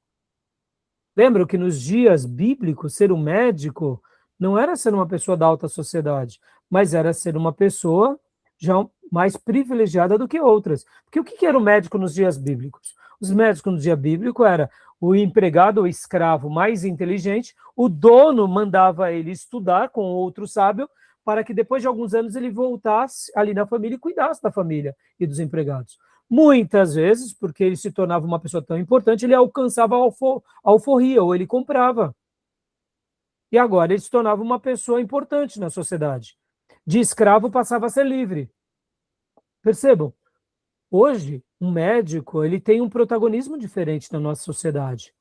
Lembram que nos dias bíblicos, ser um médico não era ser uma pessoa da alta sociedade, mas era ser uma pessoa já mais privilegiada do que outras. Porque o que era o médico nos dias bíblicos? Os médicos no dia bíblico era o empregado, o escravo mais inteligente, o dono mandava ele estudar com outro sábio, para que depois de alguns anos ele voltasse ali na família e cuidasse da família e dos empregados. Muitas vezes, porque ele se tornava uma pessoa tão importante, ele alcançava a alforria, ou ele comprava. E agora ele se tornava uma pessoa importante na sociedade. De escravo passava a ser livre. Percebam, hoje, um médico ele tem um protagonismo diferente na nossa sociedade.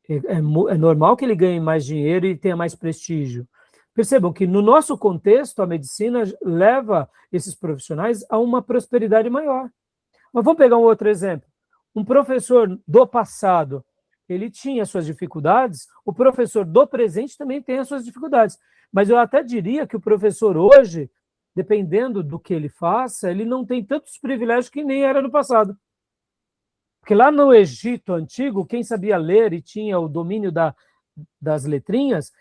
É normal que ele ganhe mais dinheiro e tenha mais prestígio. Percebam que no nosso contexto, a medicina leva esses profissionais a uma prosperidade maior. Mas vamos pegar um outro exemplo. Um professor do passado, ele tinha suas dificuldades, o professor do presente também tem as suas dificuldades. Mas eu até diria que o professor hoje, dependendo do que ele faça, ele não tem tantos privilégios que nem era no passado. Porque lá no Egito Antigo, quem sabia ler e tinha o domínio das letrinhas,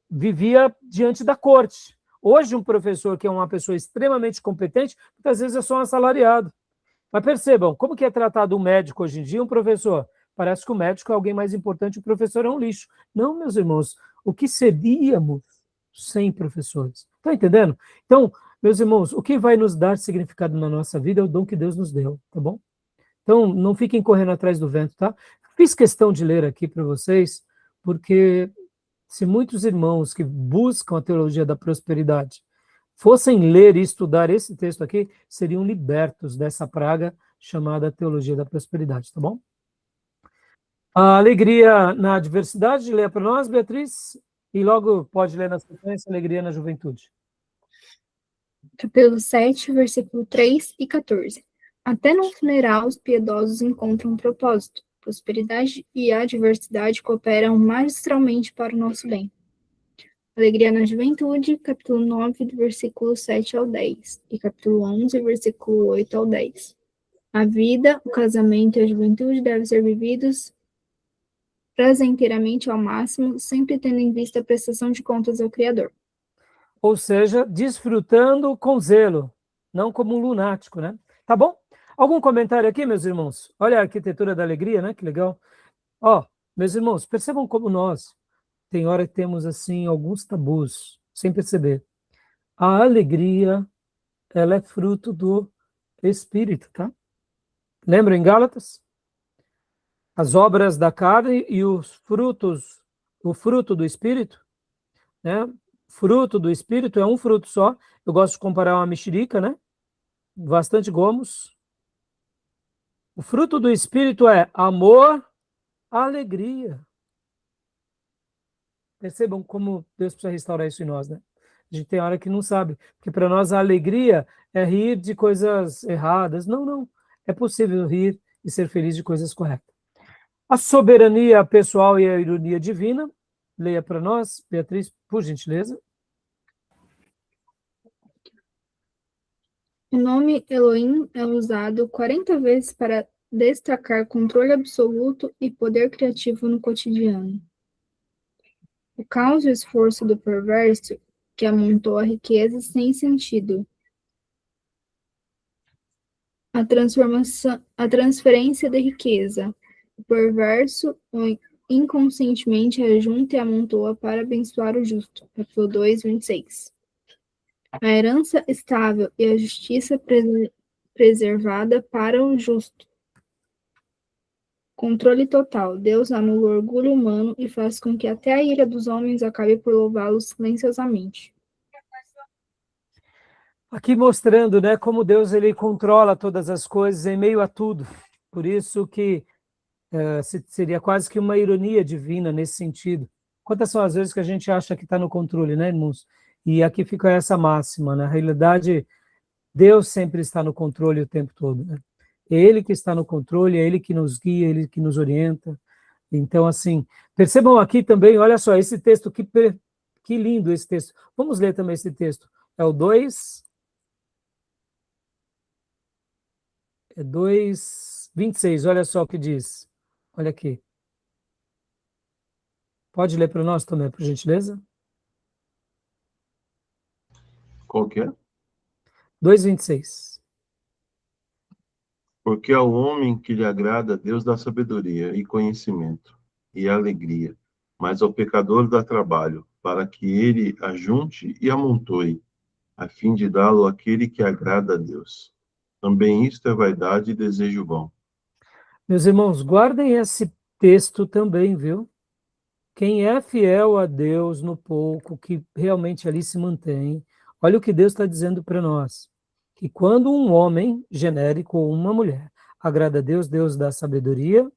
vivia diante da corte. Hoje, um professor que é uma pessoa extremamente competente, muitas vezes é só um assalariado. Mas percebam, como que é tratado um médico hoje em dia, um professor? Parece que o médico é alguém mais importante, o professor é um lixo. Não, meus irmãos, o que seríamos sem professores? Estão entendendo? Então, Meus irmãos, o que vai nos dar significado na nossa vida é o dom que Deus nos deu, tá bom? Então, não fiquem correndo atrás do vento, tá? Fiz questão de ler aqui para vocês, porque se muitos irmãos que buscam a teologia da prosperidade fossem ler e estudar esse texto aqui, seriam libertos dessa praga chamada teologia da prosperidade, tá bom? A alegria na adversidade, leia para nós, Beatriz, e logo pode ler na sequência, alegria na juventude.
Capítulo 7, versículo 3 e 14. Até no funeral os piedosos encontram um propósito. Prosperidade e adversidade cooperam magistralmente para o nosso bem. Alegria na juventude, capítulo 9, do versículo 7 ao 10, e capítulo 11, versículo 8 ao 10. A vida, o casamento e a juventude devem ser vividos prazenteiramente ao máximo, sempre tendo em vista a prestação de contas ao Criador.
Ou seja, desfrutando com zelo, não como um lunático, né? Tá bom? Algum comentário aqui, meus irmãos? Olha a arquitetura da alegria, né? Que legal. Ó, meus irmãos, percebam como nós, tem hora que temos, assim, alguns tabus, sem perceber. A alegria, ela é fruto do Espírito, tá? Lembra em Gálatas? As obras da carne e os frutos, o fruto do Espírito, né? Fruto do Espírito é um fruto só. Eu gosto de comparar uma mexerica, né? Bastante gomos. O fruto do Espírito é amor, alegria. Percebam como Deus precisa restaurar isso em nós, né? A gente tem hora que não sabe, porque para nós a alegria é rir de coisas erradas. Não, não. É possível rir e ser feliz de coisas corretas. A soberania pessoal e a ironia divina. Leia para nós, Beatriz, por gentileza.
O nome Elohim é usado 40 vezes para destacar controle absoluto e poder criativo no cotidiano. O caos e o esforço do perverso, que amontoa riqueza sem sentido. A transferência de riqueza. O perverso inconscientemente ajunta e amontoa para abençoar o justo. Capítulo 2, 26. A herança estável e a justiça preservada para o justo. Controle total. Deus anula o orgulho humano e faz com que até a ira dos homens acabe por louvá-lo silenciosamente.
Aqui mostrando, né, como Deus ele controla todas as coisas em meio a tudo. Por isso que seria quase que uma ironia divina nesse sentido. Quantas são as vezes que a gente acha que está no controle, né, irmãos? E aqui fica essa máxima, na realidade, Deus sempre está no controle o tempo todo, né? É Ele que está no controle, é Ele que nos guia, é Ele que nos orienta. Então, assim, percebam aqui também, olha só, esse texto, que lindo esse texto. Vamos ler também esse texto. É o 2:26, olha só o que diz. Olha aqui. Pode ler para nós também, por gentileza?
Qual que é?
2:26.
Porque ao homem que lhe agrada, Deus dá sabedoria e conhecimento e alegria, mas ao pecador dá trabalho, para que ele ajunte e amontoe, a fim de dá-lo àquele que agrada a Deus. Também isto é vaidade e desejo vão.
Meus irmãos, guardem esse texto também, viu? Quem é fiel a Deus no pouco, que realmente ali se mantém, olha o que Deus está dizendo para nós. Que quando um homem genérico ou uma mulher agrada a Deus, Deus dá sabedoria,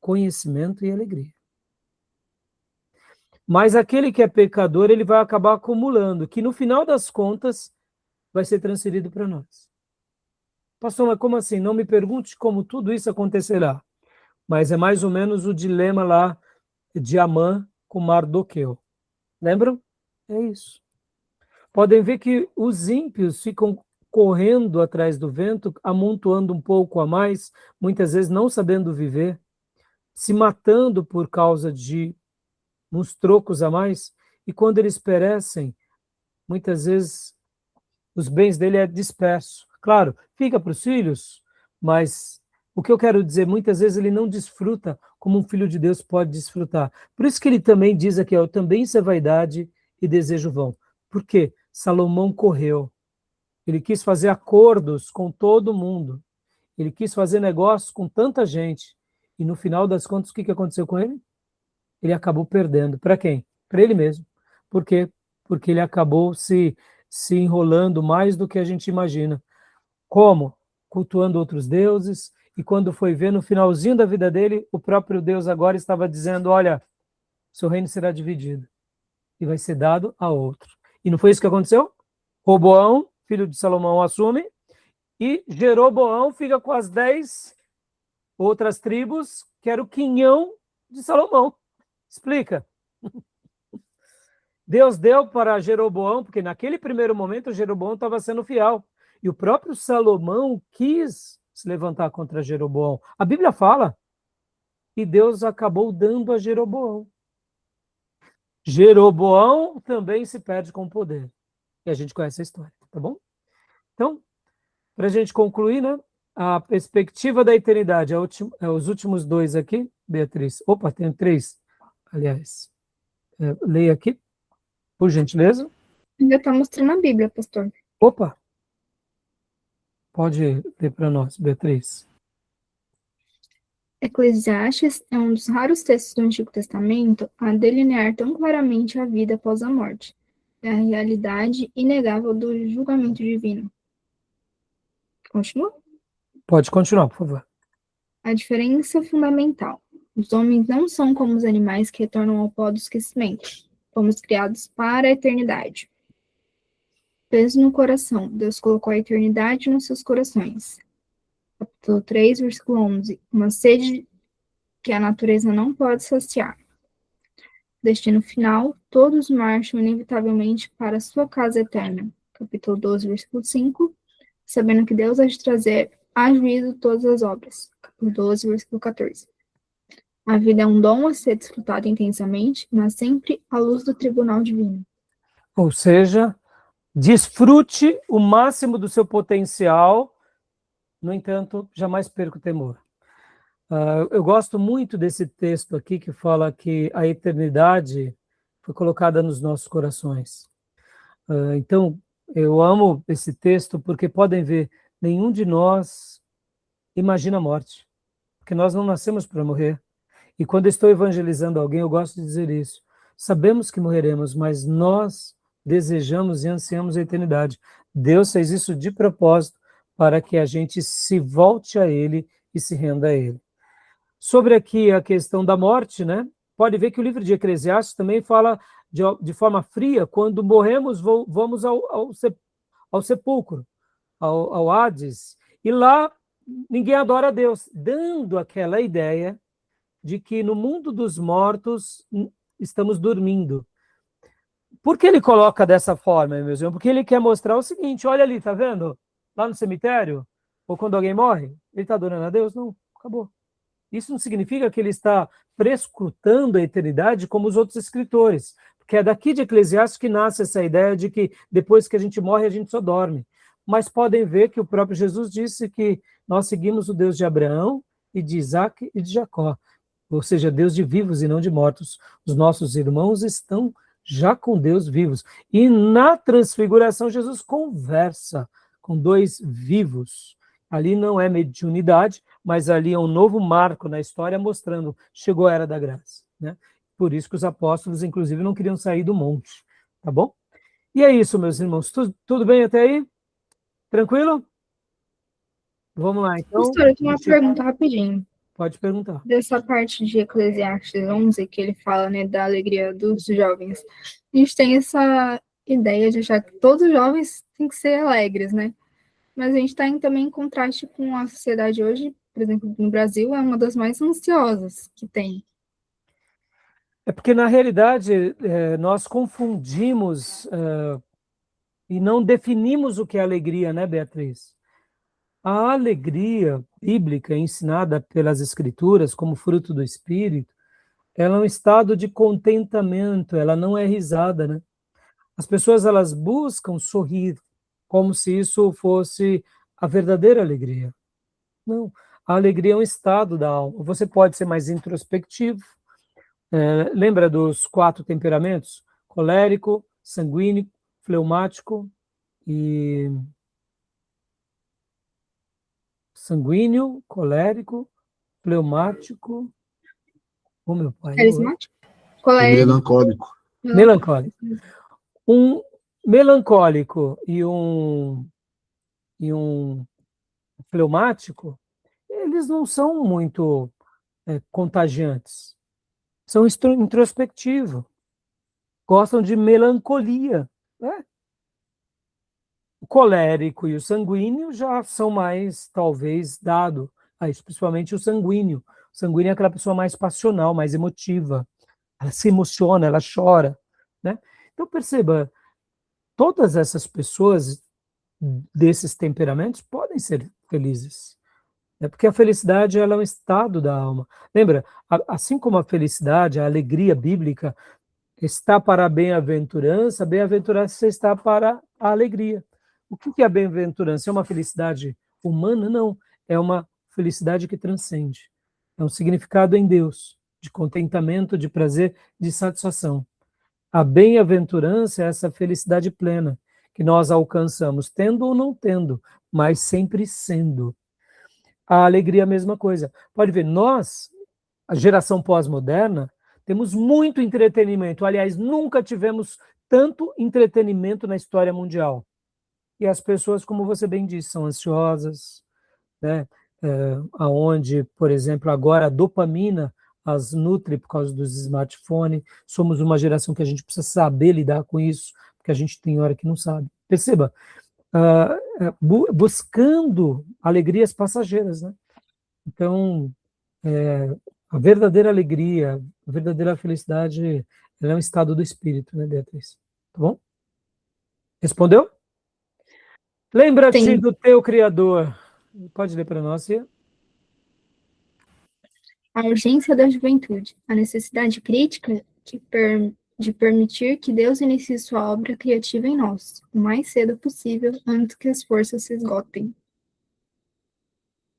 conhecimento e alegria. Mas aquele que é pecador, ele vai acabar acumulando, que no final das contas vai ser transferido para nós. Pastor, mas como assim? Não me pergunte como tudo isso acontecerá. Mas é mais ou menos o dilema lá de Amã com Mardoqueu. Lembram? É isso. Podem ver que os ímpios ficam correndo atrás do vento, amontoando um pouco a mais, muitas vezes não sabendo viver, se matando por causa de uns trocos a mais, e quando eles perecem, muitas vezes os bens dele é disperso. Claro, fica para os filhos, mas o que eu quero dizer, muitas vezes ele não desfruta como um filho de Deus pode desfrutar. Por isso que ele também diz aqui, também isso é vaidade e desejo vão. Por quê? Salomão correu Ele quis fazer acordos com todo mundo. Ele quis fazer negócios com tanta gente. E no final das contas, o que aconteceu com ele? Ele acabou perdendo. Para quem? Para ele mesmo. Por quê? Porque ele acabou se enrolando mais do que a gente imagina. Como? Cultuando outros deuses. E quando foi ver no finalzinho da vida dele, o próprio Deus agora estava dizendo, olha, seu reino será dividido e vai ser dado a outro. E não foi isso que aconteceu? Roboão, filho de Salomão, assume, e Jeroboão fica com as 10 outras tribos, que era o quinhão de Salomão. Explica. Deus deu para Jeroboão, porque naquele primeiro momento Jeroboão estava sendo fiel, e o próprio Salomão quis se levantar contra Jeroboão. A Bíblia fala, e Deus acabou dando a Jeroboão. Jeroboão também se perde com o poder. E a gente conhece a história, tá bom? Então, para a gente concluir, né? A perspectiva da eternidade, os últimos dois aqui, Beatriz. Opa, tem 3, aliás. Leia aqui, por gentileza.
Ainda está mostrando a Bíblia, pastor.
Opa! Pode ler para nós, Beatriz.
Eclesiastes é um dos raros textos do Antigo Testamento a delinear tão claramente a vida após a morte, a realidade inegável do julgamento divino. Continua?
Pode continuar, por favor.
A diferença fundamental. Os homens não são como os animais que retornam ao pó do esquecimento. Fomos criados para a eternidade. Peso no coração. Deus colocou a eternidade nos seus corações. Capítulo 3, versículo 11. Uma sede que a natureza não pode saciar. Destino final, todos marcham inevitavelmente para a sua casa eterna. Capítulo 12, versículo 5. Sabendo que Deus há de trazer a juízo todas as obras. Capítulo 12, versículo 14. A vida é um dom a ser desfrutado intensamente, mas sempre à luz do tribunal divino.
Ou seja, desfrute o máximo do seu potencial, no entanto, jamais perca o temor. Eu gosto muito desse texto aqui que fala que a eternidade foi colocada nos nossos corações. Então, eu amo esse texto porque podem ver, nenhum de nós imagina a morte, porque nós não nascemos para morrer. E quando estou evangelizando alguém, eu gosto de dizer isso. Sabemos que morreremos, mas nós desejamos e ansiamos a eternidade. Deus fez isso de propósito para que a gente se volte a Ele e se renda a Ele. Sobre aqui a questão da morte, né? Pode ver que o livro de Eclesiastes também fala de forma fria, quando morremos, vamos ao sepulcro, ao Hades, e lá ninguém adora a Deus, dando aquela ideia de que no mundo dos mortos estamos dormindo. Por que ele coloca dessa forma, meus irmãos? Porque ele quer mostrar o seguinte, olha ali, tá vendo? Lá no cemitério, ou quando alguém morre, ele está adorando a Deus? Não, acabou. Isso não significa que ele está prescrutando a eternidade como os outros escritores, porque é daqui de Eclesiastes que nasce essa ideia de que depois que a gente morre, a gente só dorme. Mas podem ver que o próprio Jesus disse que nós seguimos o Deus de Abraão e de Isaac e de Jacó, ou seja, Deus de vivos e não de mortos. Os nossos irmãos estão já com Deus vivos. E na transfiguração, Jesus conversa com 2 vivos. Ali não é mediunidade, mas ali é um novo marco na história mostrando, chegou a era da graça, né? Por isso que os apóstolos, inclusive, não queriam sair do monte, tá bom? E é isso, meus irmãos. Tudo bem até aí? Tranquilo? Vamos lá, então.
Pastor, eu tenho uma pergunta rapidinho.
Pode perguntar.
Dessa parte de Eclesiastes 11, que ele fala, né, da alegria dos jovens. A gente tem essa ideia de achar que todos os jovens têm que ser alegres, né? Mas a gente está também em contraste com a sociedade hoje, por exemplo, no Brasil, é uma das mais ansiosas que tem.
É porque, na realidade, nós confundimos e não definimos o que é alegria, né, Beatriz? A alegria bíblica ensinada pelas Escrituras como fruto do Espírito, ela é um estado de contentamento, ela não é risada, né? As pessoas, elas buscam sorrir, como se isso fosse a verdadeira alegria. Não, a alegria é um estado da alma. Você pode ser mais introspectivo. Lembra dos 4 temperamentos? Colérico, sanguíneo, fleumático e sanguíneo, colérico, fleumático, meu pai,
Carismático?
Melancólico.
melancólico. Um melancólico e um fleumático, eles não são muito contagiantes. São introspectivos. Gostam de melancolia. Né? O colérico e o sanguíneo já são mais, talvez, dados a isso, principalmente o sanguíneo. O sanguíneo é aquela pessoa mais passional, mais emotiva. Ela se emociona, ela chora. Né? Então, perceba, todas essas pessoas desses temperamentos podem ser felizes. Porque a felicidade ela é um estado da alma. Lembra, assim como a felicidade, a alegria bíblica está para a bem-aventurança, a bem-aventurança está para a alegria. O que é a bem-aventurança? É uma felicidade humana? Não. É uma felicidade que transcende. É um significado em Deus, de contentamento, de prazer, de satisfação. A bem-aventurança é essa felicidade plena, que nós alcançamos, tendo ou não tendo, mas sempre sendo. A alegria é a mesma coisa. Pode ver, nós, a geração pós-moderna, temos muito entretenimento. Aliás, nunca tivemos tanto entretenimento na história mundial. E as pessoas, como você bem disse, são ansiosas, né? Aonde, por exemplo, agora a dopamina as nutre por causa dos smartphones. Somos uma geração que a gente precisa saber lidar com isso, porque a gente tem hora que não sabe. Perceba, buscando alegrias passageiras, né? Então, a verdadeira alegria, a verdadeira felicidade, ela é um estado do espírito, né, Beatriz? Tá bom? Respondeu? Lembra-te do teu Criador. Pode ler para nós, Cia?
A urgência da juventude, a necessidade crítica de permitir que Deus inicie sua obra criativa em nós, o mais cedo possível, antes que as forças se esgotem.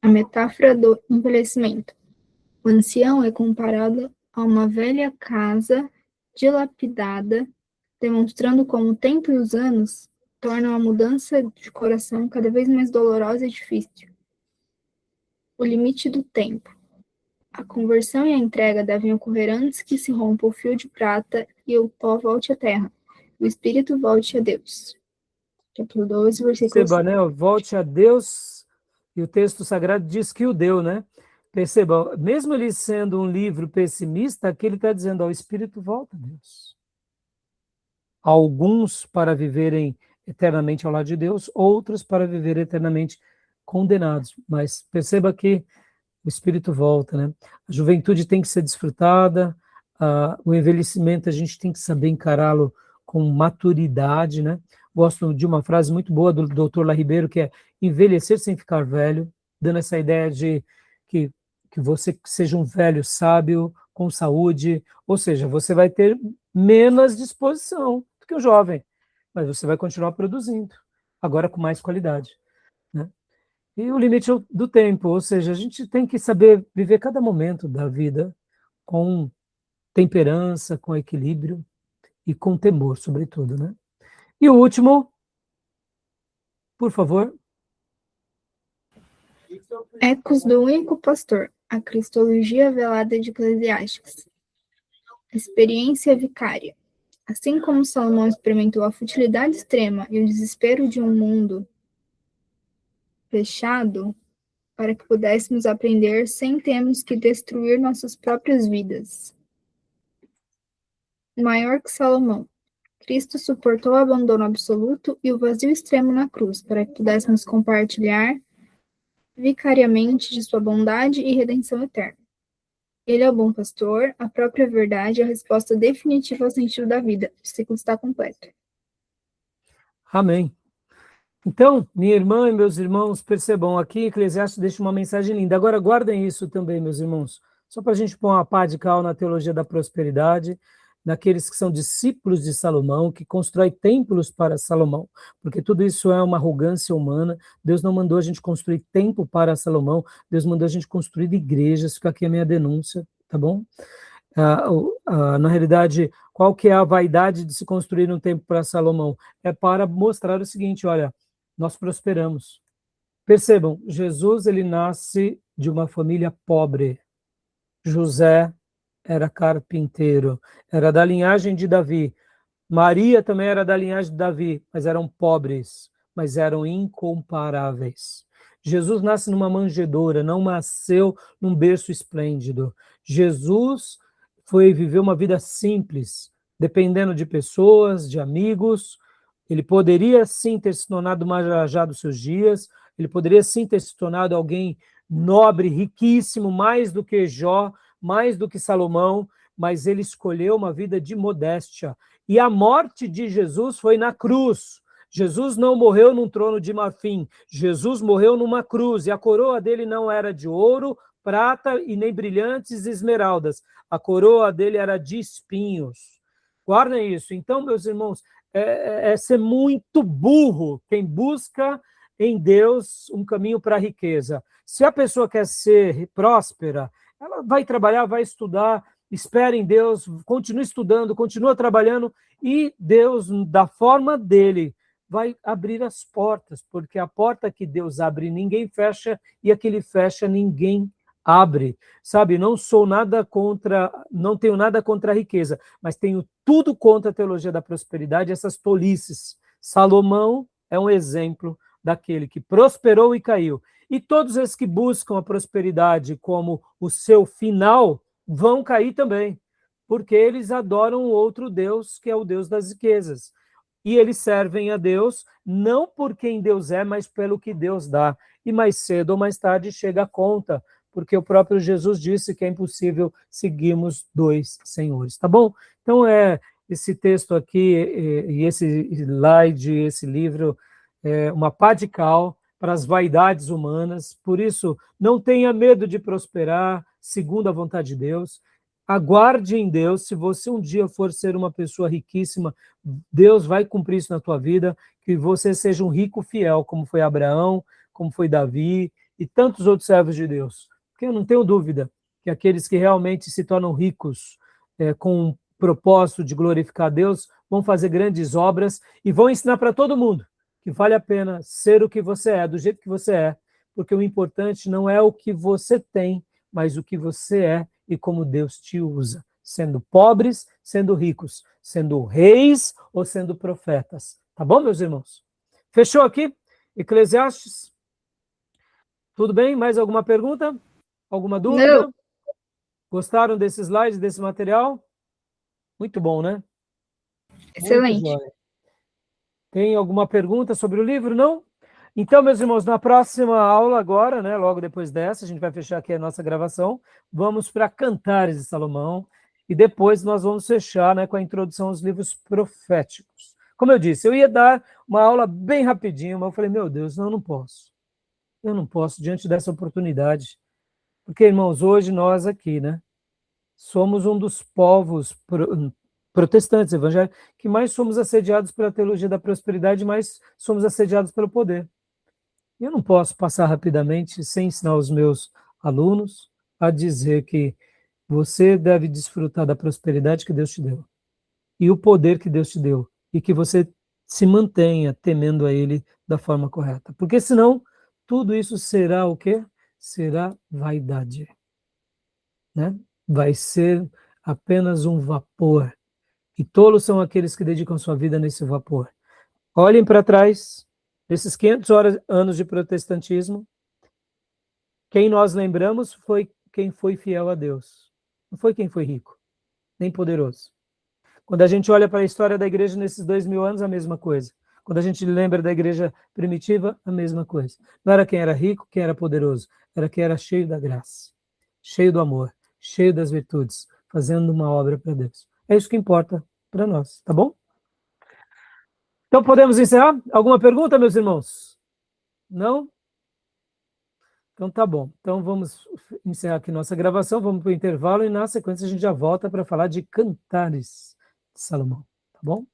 A metáfora do envelhecimento. O ancião é comparado a uma velha casa dilapidada, demonstrando como o tempo e os anos tornam a mudança de coração cada vez mais dolorosa e difícil. O limite do tempo. A conversão e a entrega devem ocorrer antes que se rompa o fio de prata e o pó volte à terra. O espírito volte a Deus. Capítulo 12, versículo 5.
Perceba, né? Volte a Deus, e o texto sagrado diz que o deu, né? Perceba, mesmo ele sendo um livro pessimista, aqui ele está dizendo, o espírito volta a Deus. Alguns para viverem eternamente ao lado de Deus, outros para viver eternamente condenados. Mas perceba que o espírito volta, né? A juventude tem que ser desfrutada, o envelhecimento a gente tem que saber encará-lo com maturidade, né? Gosto de uma frase muito boa do Dr. La Ribeiro, que é envelhecer sem ficar velho, dando essa ideia de que você seja um velho sábio, com saúde, ou seja, você vai ter menos disposição do que o jovem, mas você vai continuar produzindo, agora com mais qualidade, né? E o limite do tempo, ou seja, a gente tem que saber viver cada momento da vida com temperança, com equilíbrio e com temor, sobretudo, né? E o último, por favor.
Ecos do único pastor, a cristologia velada de Eclesiastes. Experiência vicária. Assim como Salomão experimentou a futilidade extrema e o desespero de um mundo fechado, para que pudéssemos aprender sem termos que destruir nossas próprias vidas. Maior que Salomão, Cristo suportou o abandono absoluto e o vazio extremo na cruz, para que pudéssemos compartilhar vicariamente de sua bondade e redenção eterna. Ele é o bom pastor, a própria verdade e a resposta definitiva ao sentido da vida. O ciclo está completo.
Amém. Então, minha irmã e meus irmãos, percebam, aqui Eclesiastes deixa uma mensagem linda. Agora guardem isso também, meus irmãos, só para a gente pôr uma pá de cal na teologia da prosperidade, naqueles que são discípulos de Salomão, que constrói templos para Salomão, porque tudo isso é uma arrogância humana. Deus não mandou a gente construir templo para Salomão, Deus mandou a gente construir igrejas. Fica aqui a minha denúncia, tá bom? Na realidade, qual que é a vaidade de se construir um templo para Salomão? É para mostrar o seguinte, olha, nós prosperamos. Percebam, Jesus ele nasce de uma família pobre. José era carpinteiro, era da linhagem de Davi. Maria também era da linhagem de Davi, mas eram pobres, mas eram incomparáveis. Jesus nasce numa manjedoura, não nasceu num berço esplêndido. Jesus foi viver uma vida simples, dependendo de pessoas, de amigos. Ele poderia sim ter se tornado Marajá dos seus dias, ele poderia sim ter se tornado alguém nobre, riquíssimo, mais do que Jó, mais do que Salomão, mas ele escolheu uma vida de modéstia. E a morte de Jesus foi na cruz. Jesus não morreu num trono de marfim, Jesus morreu numa cruz, e a coroa dele não era de ouro, prata e nem brilhantes esmeraldas. A coroa dele era de espinhos. Guardem isso. Então, meus irmãos, é ser muito burro quem busca em Deus um caminho para a riqueza. Se a pessoa quer ser próspera, ela vai trabalhar, vai estudar, espera em Deus, continua estudando, continua trabalhando, e Deus, da forma dele, vai abrir as portas, porque a porta que Deus abre, ninguém fecha, e a que ele fecha, ninguém abre. Sabe, não tenho nada contra a riqueza, mas tenho tudo contra a teologia da prosperidade, essas tolices. Salomão é um exemplo daquele que prosperou e caiu. E todos esses que buscam a prosperidade como o seu final, vão cair também, porque eles adoram outro Deus, que é o Deus das riquezas. E eles servem a Deus não por quem Deus é, mas pelo que Deus dá. E mais cedo ou mais tarde chega a conta, porque o próprio Jesus disse que é impossível seguirmos dois senhores, tá bom? Então, esse texto aqui, e esse slide, esse livro, é uma pá de cal para as vaidades humanas. Por isso, não tenha medo de prosperar, segundo a vontade de Deus. Aguarde em Deus. Se você um dia for ser uma pessoa riquíssima, Deus vai cumprir isso na tua vida, que você seja um rico fiel, como foi Abraão, como foi Davi e tantos outros servos de Deus. Porque eu não tenho dúvida que aqueles que realmente se tornam ricos com o propósito de glorificar a Deus, vão fazer grandes obras e vão ensinar para todo mundo que vale a pena ser o que você é, do jeito que você é, porque o importante não é o que você tem, mas o que você é e como Deus te usa, sendo pobres, sendo ricos, sendo reis ou sendo profetas. Tá bom, meus irmãos? Fechou aqui? Eclesiastes? Tudo bem? Mais alguma pergunta? Alguma dúvida?
Não.
Gostaram desse slide, desse material? Muito bom, né?
Excelente.
Muito jóia. Tem alguma pergunta sobre o livro? Não? Então, meus irmãos, na próxima aula agora, né, logo depois dessa, a gente vai fechar aqui a nossa gravação, vamos para Cantares de Salomão, e depois nós vamos fechar, né, com a introdução aos livros proféticos. Como eu disse, eu ia dar uma aula bem rapidinho, mas eu falei, meu Deus, não, eu não posso. Eu não posso, diante dessa oportunidade. Porque, irmãos, hoje nós aqui, né, somos um dos povos protestantes, evangélicos, que mais somos assediados pela teologia da prosperidade, mais somos assediados pelo poder. Eu não posso passar rapidamente, sem ensinar os meus alunos, a dizer que você deve desfrutar da prosperidade que Deus te deu, e o poder que Deus te deu, e que você se mantenha temendo a Ele da forma correta. Porque senão, tudo isso será o quê? Será vaidade, né? Vai ser apenas um vapor. E tolos são aqueles que dedicam sua vida nesse vapor. Olhem para trás, esses 500 anos de protestantismo, quem nós lembramos foi quem foi fiel a Deus. Não foi quem foi rico, nem poderoso. Quando a gente olha para a história da igreja nesses 2000 anos, a mesma coisa. Quando a gente lembra da igreja primitiva, a mesma coisa. Não era quem era rico, quem era poderoso, era quem era cheio da graça, cheio do amor, cheio das virtudes, fazendo uma obra para Deus. É isso que importa para nós, tá bom? Então podemos encerrar? Alguma pergunta, meus irmãos? Não? Então tá bom. Então vamos encerrar aqui nossa gravação, vamos para o intervalo e na sequência a gente já volta para falar de Cantares de Salomão, tá bom?